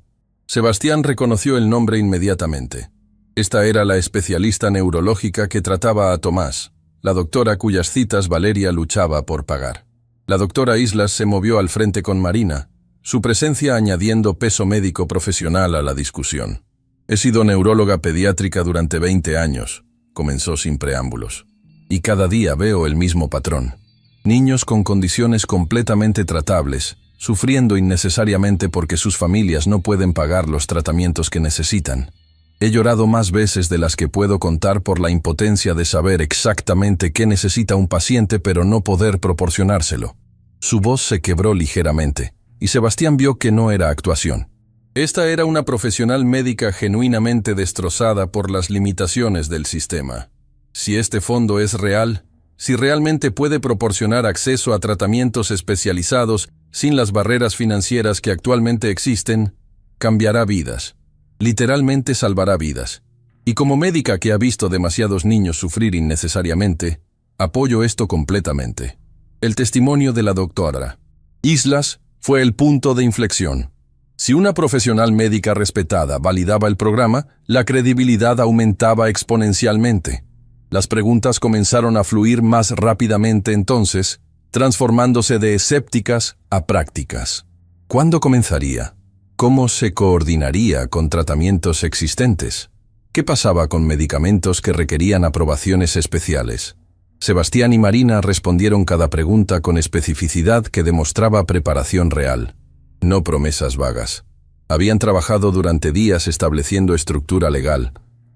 Sebastián reconoció el nombre inmediatamente. Esta era la especialista neurológica que trataba a Tomás, la doctora cuyas citas Valeria luchaba por pagar. La doctora Islas se movió al frente con Marina, su presencia añadiendo peso médico profesional a la discusión. «He sido neuróloga pediátrica durante 20 años», comenzó sin preámbulos. «Y cada día veo el mismo patrón. Niños con condiciones completamente tratables, sufriendo innecesariamente porque sus familias no pueden pagar los tratamientos que necesitan. He llorado más veces de las que puedo contar por la impotencia de saber exactamente qué necesita un paciente pero no poder proporcionárselo». Su voz se quebró ligeramente, y Sebastián vio que no era actuación. Esta era una profesional médica genuinamente destrozada por las limitaciones del sistema. Si este fondo es real, si realmente puede proporcionar acceso a tratamientos especializados sin las barreras financieras que actualmente existen, cambiará vidas. Literalmente salvará vidas. Y como médica que ha visto demasiados niños sufrir innecesariamente, apoyo esto completamente. El testimonio de la doctora Islas fue el punto de inflexión. Si una profesional médica respetada validaba el programa, la credibilidad aumentaba exponencialmente. Las preguntas comenzaron a fluir más rápidamente entonces, transformándose de escépticas a prácticas. ¿Cuándo comenzaría? ¿Cómo se coordinaría con tratamientos existentes? ¿Qué pasaba con medicamentos que requerían aprobaciones especiales? Sebastián y Marina respondieron cada pregunta con especificidad que demostraba preparación real. No promesas vagas. Habían trabajado durante días estableciendo estructura legal,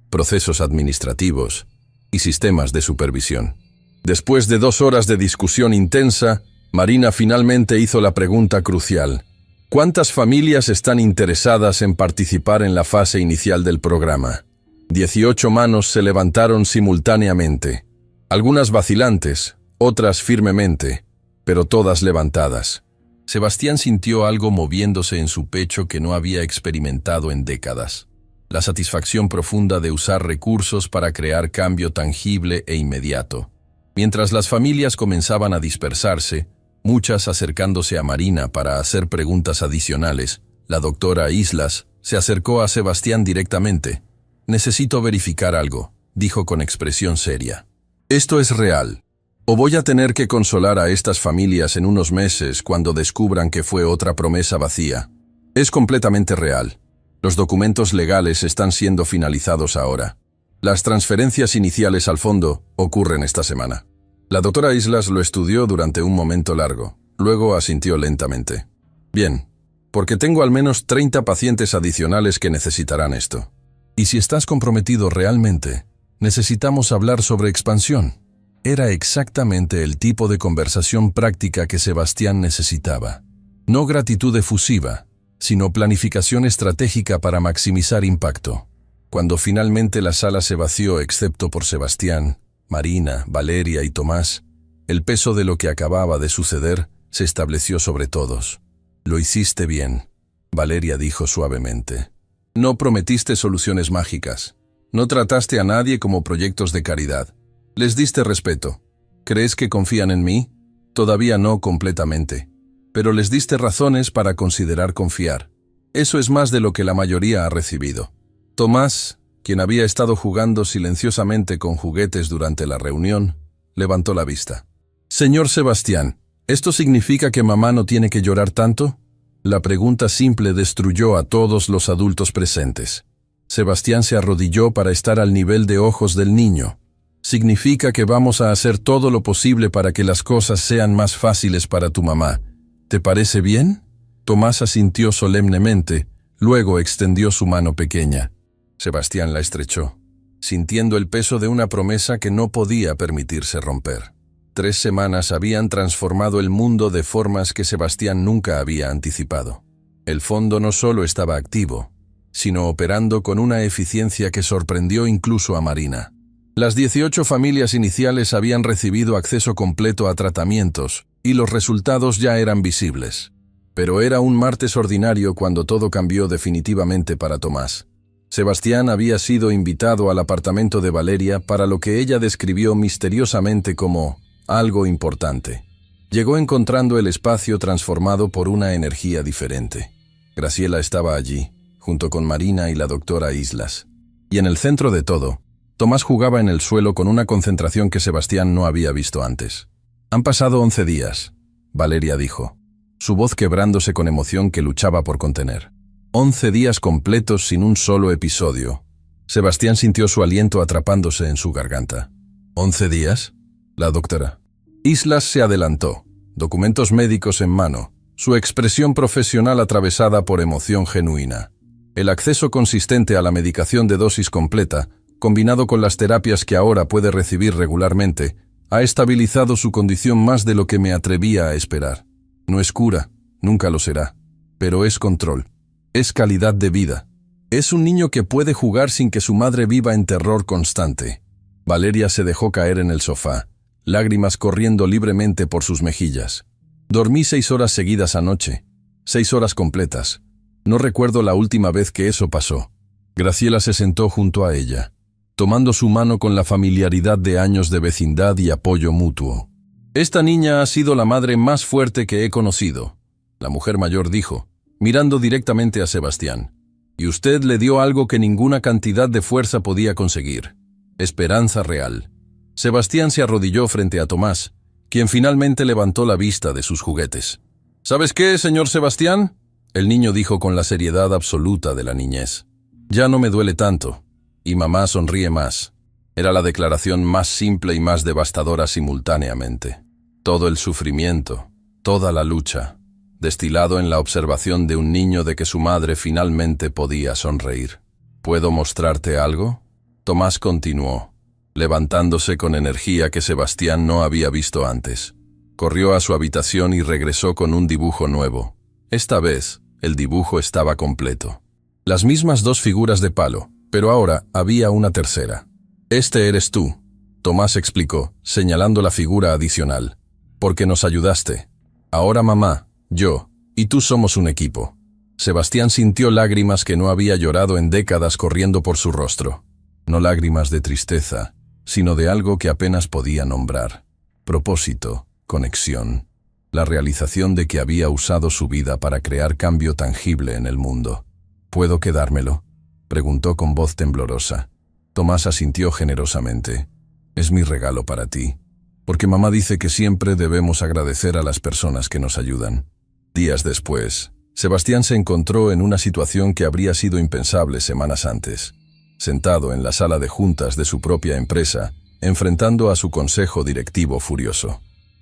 procesos administrativos y sistemas de supervisión. Después de 2 horas de discusión intensa, Marina finalmente hizo la pregunta crucial. ¿Cuántas familias están interesadas en participar en la fase inicial del programa? 18 manos se levantaron simultáneamente. Algunas vacilantes, otras firmemente, pero todas levantadas. Sebastián sintió algo moviéndose en su pecho que no había experimentado en décadas. La satisfacción profunda de usar recursos para crear cambio tangible e inmediato. Mientras las familias comenzaban a dispersarse, muchas acercándose a Marina para hacer preguntas adicionales, la doctora Islas se acercó a Sebastián directamente. «Necesito verificar algo», dijo con expresión seria. «Esto es real. O voy a tener que consolar a estas familias en unos meses cuando descubran que fue otra promesa vacía. Es completamente real. Los documentos legales están siendo finalizados ahora. Las transferencias iniciales al fondo ocurren esta semana». La doctora Islas lo estudió durante un momento largo. Luego asintió lentamente. «Bien, porque tengo al menos 30 pacientes adicionales que necesitarán esto. Y si estás comprometido realmente, necesitamos hablar sobre expansión». Era exactamente el tipo de conversación práctica que Sebastián necesitaba. No gratitud efusiva, sino planificación estratégica para maximizar impacto. Cuando finalmente la sala se vació excepto por Sebastián, Marina, Valeria y Tomás, el peso de lo que acababa de suceder se estableció sobre todos. «Lo hiciste bien», Valeria dijo suavemente. «No prometiste soluciones mágicas. No trataste a nadie como proyectos de caridad. Les diste respeto. ¿Crees que confían en mí? Todavía no completamente. Pero les diste razones para considerar confiar. Eso es más de lo que la mayoría ha recibido». Tomás, quien había estado jugando silenciosamente con juguetes durante la reunión, levantó la vista. «Señor Sebastián, ¿esto significa que mamá no tiene que llorar tanto?» La pregunta simple destruyó a todos los adultos presentes. Sebastián se arrodilló para estar al nivel de ojos del niño. «Significa que vamos a hacer todo lo posible para que las cosas sean más fáciles para tu mamá. ¿Te parece bien?» Tomás asintió solemnemente, luego extendió su mano pequeña. Sebastián la estrechó, sintiendo el peso de una promesa que no podía permitirse romper. 3 semanas habían transformado el mundo de formas que Sebastián nunca había anticipado. El fondo no solo estaba activo, sino operando con una eficiencia que sorprendió incluso a Marina. Las 18 familias iniciales habían recibido acceso completo a tratamientos, y los resultados ya eran visibles. Pero era un martes ordinario cuando todo cambió definitivamente para Tomás. Sebastián había sido invitado al apartamento de Valeria para lo que ella describió misteriosamente como algo importante. Llegó encontrando el espacio transformado por una energía diferente. Graciela estaba allí, junto con Marina y la doctora Islas. Y en el centro de todo, Tomás jugaba en el suelo con una concentración que Sebastián no había visto antes. «Han pasado 11 días», Valeria dijo, su voz quebrándose con emoción que luchaba por contener. 11 días completos sin un solo episodio. Sebastián sintió su aliento atrapándose en su garganta. «¿11 días?» La doctora. Islas se adelantó, documentos médicos en mano, su expresión profesional atravesada por emoción genuina. El acceso consistente a la medicación de dosis completa, combinado con las terapias que ahora puede recibir regularmente, ha estabilizado su condición más de lo que me atrevía a esperar. No es cura, nunca lo será, pero es control. Es calidad de vida. Es un niño que puede jugar sin que su madre viva en terror constante. Valeria se dejó caer en el sofá, lágrimas corriendo libremente por sus mejillas. Dormí 6 horas seguidas anoche, 6 horas completas. No recuerdo la última vez que eso pasó. Graciela se sentó junto a ella, tomando su mano con la familiaridad de años de vecindad y apoyo mutuo. «Esta niña ha sido la madre más fuerte que he conocido», la mujer mayor dijo, mirando directamente a Sebastián. «Y usted le dio algo que ninguna cantidad de fuerza podía conseguir. Esperanza real». Sebastián se arrodilló frente a Tomás, quien finalmente levantó la vista de sus juguetes. «¿Sabes qué, señor Sebastián?», el niño dijo con la seriedad absoluta de la niñez. «Ya no me duele tanto». Y mamá sonríe más. Era la declaración más simple y más devastadora simultáneamente. Todo el sufrimiento, toda la lucha, destilado en la observación de un niño de que su madre finalmente podía sonreír. «¿Puedo mostrarte algo?», Tomás continuó, levantándose con energía que Sebastián no había visto antes. Corrió a su habitación y regresó con un dibujo nuevo. Esta vez, el dibujo estaba completo. Las mismas 2 figuras de palo, pero ahora había una tercera. «Este eres tú», Tomás explicó, señalando la figura adicional. «Porque nos ayudaste. Ahora mamá, yo y tú somos un equipo». Sebastián sintió lágrimas que no había llorado en décadas corriendo por su rostro. No lágrimas de tristeza, sino de algo que apenas podía nombrar. Propósito, conexión, la realización de que había usado su vida para crear cambio tangible en el mundo. «¿Puedo quedármelo?», preguntó con voz temblorosa. Tomás asintió generosamente. «Es mi regalo para ti, porque mamá dice que siempre debemos agradecer a las personas que nos ayudan». Días después, Sebastián se encontró en una situación que habría sido impensable semanas antes. Sentado en la sala de juntas de su propia empresa, enfrentando a su consejo directivo furioso.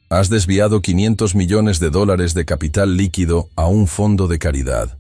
«Has desviado $500 millones de capital líquido a un fondo de caridad».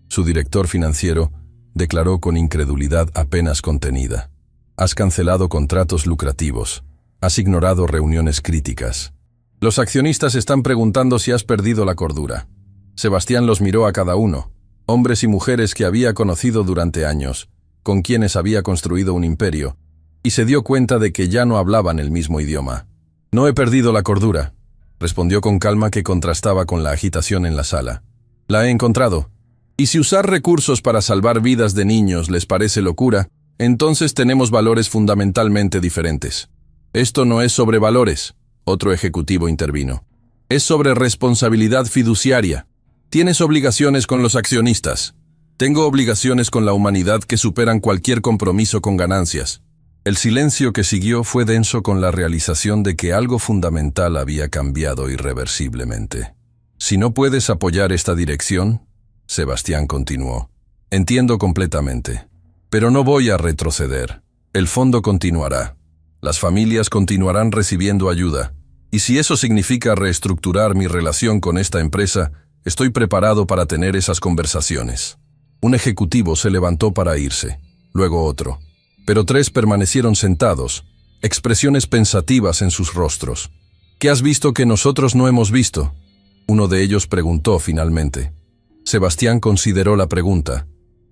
Su director financiero declaró con incredulidad apenas contenida. «Has cancelado contratos lucrativos. Has ignorado reuniones críticas. Los accionistas están preguntando si has perdido la cordura». Sebastián los miró a cada uno, hombres y mujeres que había conocido durante años, con quienes había construido un imperio, y se dio cuenta de que ya no hablaban el mismo idioma. «No he perdido la cordura», respondió con calma que contrastaba con la agitación en la sala. «La he encontrado. Y si usar recursos para salvar vidas de niños les parece locura, entonces tenemos valores fundamentalmente diferentes». «Esto no es sobre valores», otro ejecutivo intervino. «Es sobre responsabilidad fiduciaria. Tienes obligaciones con los accionistas. Tengo obligaciones con la humanidad que superan cualquier compromiso con ganancias». El silencio que siguió fue denso con la realización de que algo fundamental había cambiado irreversiblemente. «Si no puedes apoyar esta dirección», Sebastián continuó, «entiendo completamente. Pero no voy a retroceder. El fondo continuará. Las familias continuarán recibiendo ayuda. Y si eso significa reestructurar mi relación con esta empresa, estoy preparado para tener esas conversaciones». Un ejecutivo se levantó para irse, luego otro. Pero 3 permanecieron sentados, expresiones pensativas en sus rostros. «¿Qué has visto que nosotros no hemos visto?», uno de ellos preguntó finalmente. Sebastián consideró la pregunta.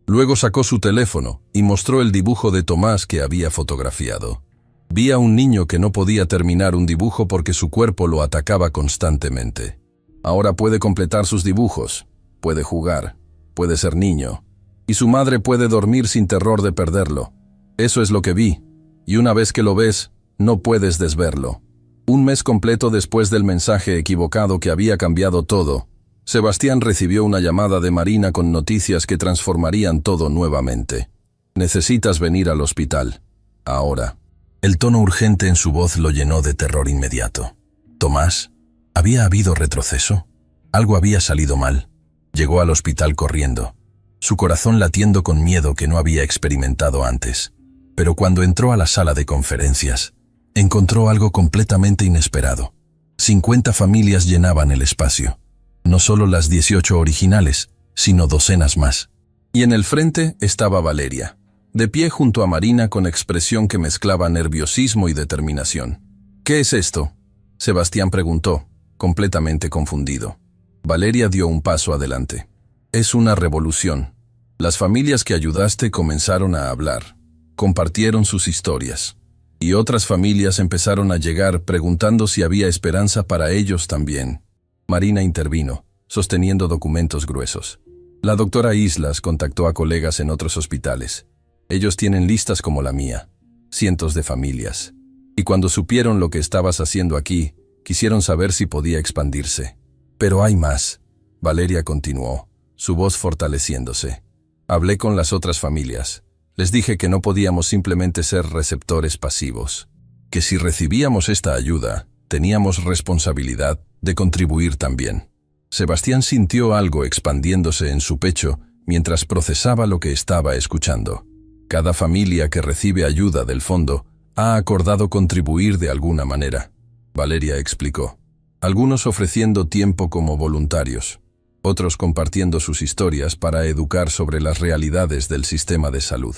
Luego sacó su teléfono y mostró el dibujo de Tomás que había fotografiado. Vi a un niño que no podía terminar un dibujo porque su cuerpo lo atacaba constantemente. Ahora puede completar sus dibujos, puede jugar, puede ser niño, y su madre puede dormir sin terror de perderlo. Eso es lo que vi, y una vez que lo ves, no puedes desverlo. Un mes completo después del mensaje equivocado que había cambiado todo, Sebastián recibió una llamada de Marina con noticias que transformarían todo nuevamente. Necesitas venir al hospital. Ahora. El tono urgente en su voz lo llenó de terror inmediato. ¿Tomás? ¿Había habido retroceso? Algo había salido mal. Llegó al hospital corriendo, su corazón latiendo con miedo que no había experimentado antes. Pero cuando entró a la sala de conferencias, encontró algo completamente inesperado. 50 familias llenaban el espacio. No solo las 18 originales, sino docenas más. Y en el frente estaba Valeria, de pie junto a Marina con expresión que mezclaba nerviosismo y determinación. ¿Qué es esto?, Sebastián preguntó, completamente confundido. Valeria dio un paso adelante. Es una revolución. Las familias que ayudaste comenzaron a hablar, compartieron sus historias. Y otras familias empezaron a llegar preguntando si había esperanza para ellos también. Marina intervino, sosteniendo documentos gruesos. La doctora Islas contactó a colegas en otros hospitales. Ellos tienen listas como la mía, cientos de familias. Y cuando supieron lo que estabas haciendo aquí, quisieron saber si podía expandirse. Pero hay más. Valeria continuó, su voz fortaleciéndose. Hablé con las otras familias. Les dije que no podíamos simplemente ser receptores pasivos. Que si recibíamos esta ayuda, teníamos responsabilidad de contribuir también. Sebastián sintió algo expandiéndose en su pecho mientras procesaba lo que estaba escuchando. Cada familia que recibe ayuda del fondo ha acordado contribuir de alguna manera. Valeria explicó. Algunos ofreciendo tiempo como voluntarios, otros compartiendo sus historias para educar sobre las realidades del sistema de salud.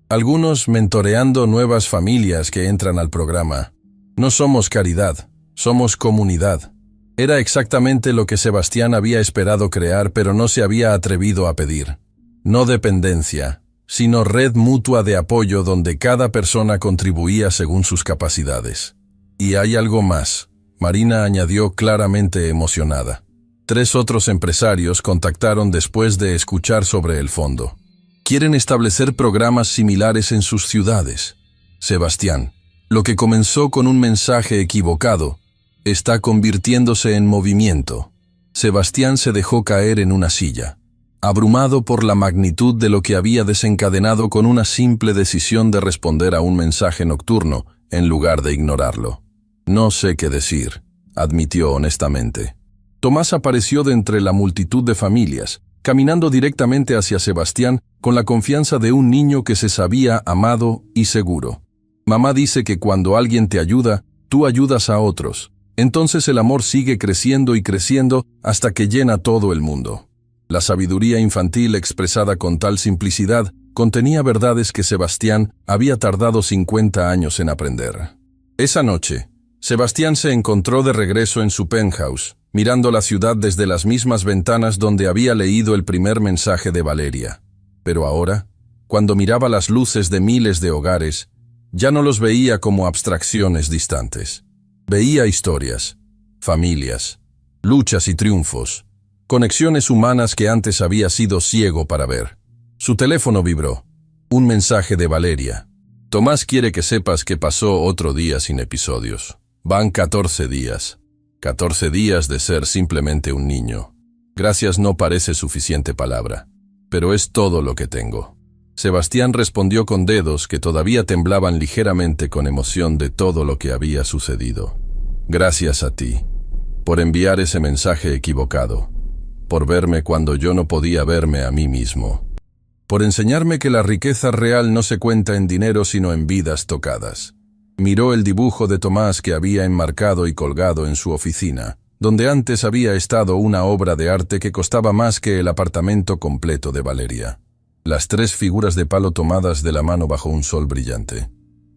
Algunos mentoreando nuevas familias que entran al programa. No somos caridad, somos comunidad. Era exactamente lo que Sebastián había esperado crear, pero no se había atrevido a pedir. No dependencia, sino red mutua de apoyo donde cada persona contribuía según sus capacidades. Y hay algo más, Marina añadió claramente emocionada. 3 otros empresarios contactaron después de escuchar sobre el fondo. Quieren establecer programas similares en sus ciudades. Sebastián, lo que comenzó con un mensaje equivocado, está convirtiéndose en movimiento. Sebastián se dejó caer en una silla, abrumado por la magnitud de lo que había desencadenado con una simple decisión de responder a un mensaje nocturno en lugar de ignorarlo. No sé qué decir, admitió honestamente. Tomás apareció de entre la multitud de familias, caminando directamente hacia Sebastián con la confianza de un niño que se sabía amado y seguro. Mamá dice que cuando alguien te ayuda, tú ayudas a otros. Entonces el amor sigue creciendo y creciendo hasta que llena todo el mundo. La sabiduría infantil expresada con tal simplicidad contenía verdades que Sebastián había tardado 50 años en aprender. Esa noche, Sebastián se encontró de regreso en su penthouse, mirando la ciudad desde las mismas ventanas donde había leído el primer mensaje de Valeria. Pero ahora, cuando miraba las luces de miles de hogares, ya no los veía como abstracciones distantes. Veía historias, familias, luchas y triunfos, conexiones humanas que antes había sido ciego para ver. Su teléfono vibró. Un mensaje de Valeria. Tomás quiere que sepas que pasó otro día sin episodios. Van 14 días. 14 días de ser simplemente un niño. Gracias no parece suficiente palabra, pero es todo lo que tengo. Sebastián respondió con dedos que todavía temblaban ligeramente con emoción de todo lo que había sucedido. Gracias a ti, por enviar ese mensaje equivocado, por verme cuando yo no podía verme a mí mismo, por enseñarme que la riqueza real no se cuenta en dinero sino en vidas tocadas. Miró el dibujo de Tomás que había enmarcado y colgado en su oficina, donde antes había estado una obra de arte que costaba más que el apartamento completo de Valeria. Las 3 figuras de palo tomadas de la mano bajo un sol brillante.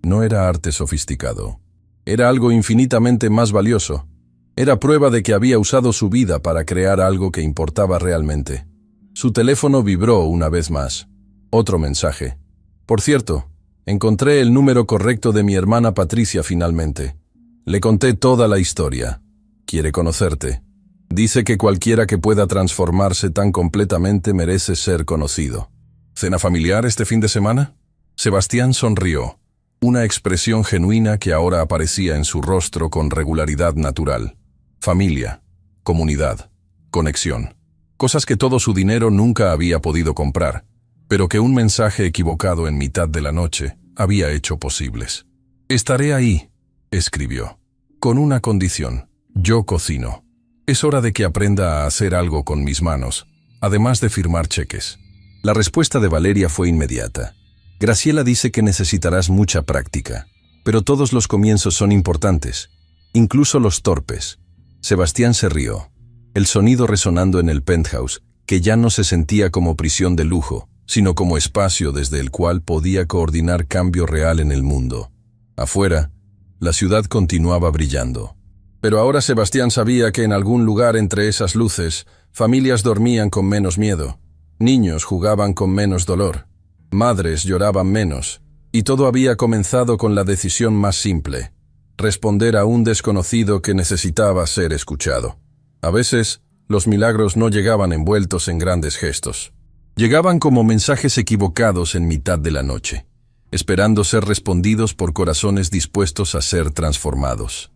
No era arte sofisticado. Era algo infinitamente más valioso. Era prueba de que había usado su vida para crear algo que importaba realmente. Su teléfono vibró una vez más. Otro mensaje. Por cierto, encontré el número correcto de mi hermana Patricia finalmente. Le conté toda la historia. Quiere conocerte. Dice que cualquiera que pueda transformarse tan completamente merece ser conocido. ¿Cena familiar este fin de semana? Sebastián sonrió, una expresión genuina que ahora aparecía en su rostro con regularidad natural. Familia, comunidad, conexión. Cosas que todo su dinero nunca había podido comprar, pero que un mensaje equivocado en mitad de la noche había hecho posibles. «Estaré ahí», escribió, «con una condición. Yo cocino. Es hora de que aprenda a hacer algo con mis manos, además de firmar cheques». La respuesta de Valeria fue inmediata. «Graciela dice que necesitarás mucha práctica, pero todos los comienzos son importantes, incluso los torpes». Sebastián se rió, el sonido resonando en el penthouse, que ya no se sentía como prisión de lujo, sino como espacio desde el cual podía coordinar cambio real en el mundo. Afuera, la ciudad continuaba brillando. Pero ahora Sebastián sabía que en algún lugar entre esas luces, familias dormían con menos miedo, niños jugaban con menos dolor, madres lloraban menos, y todo había comenzado con la decisión más simple: responder a un desconocido que necesitaba ser escuchado. A veces, los milagros no llegaban envueltos en grandes gestos. Llegaban como mensajes equivocados en mitad de la noche, esperando ser respondidos por corazones dispuestos a ser transformados.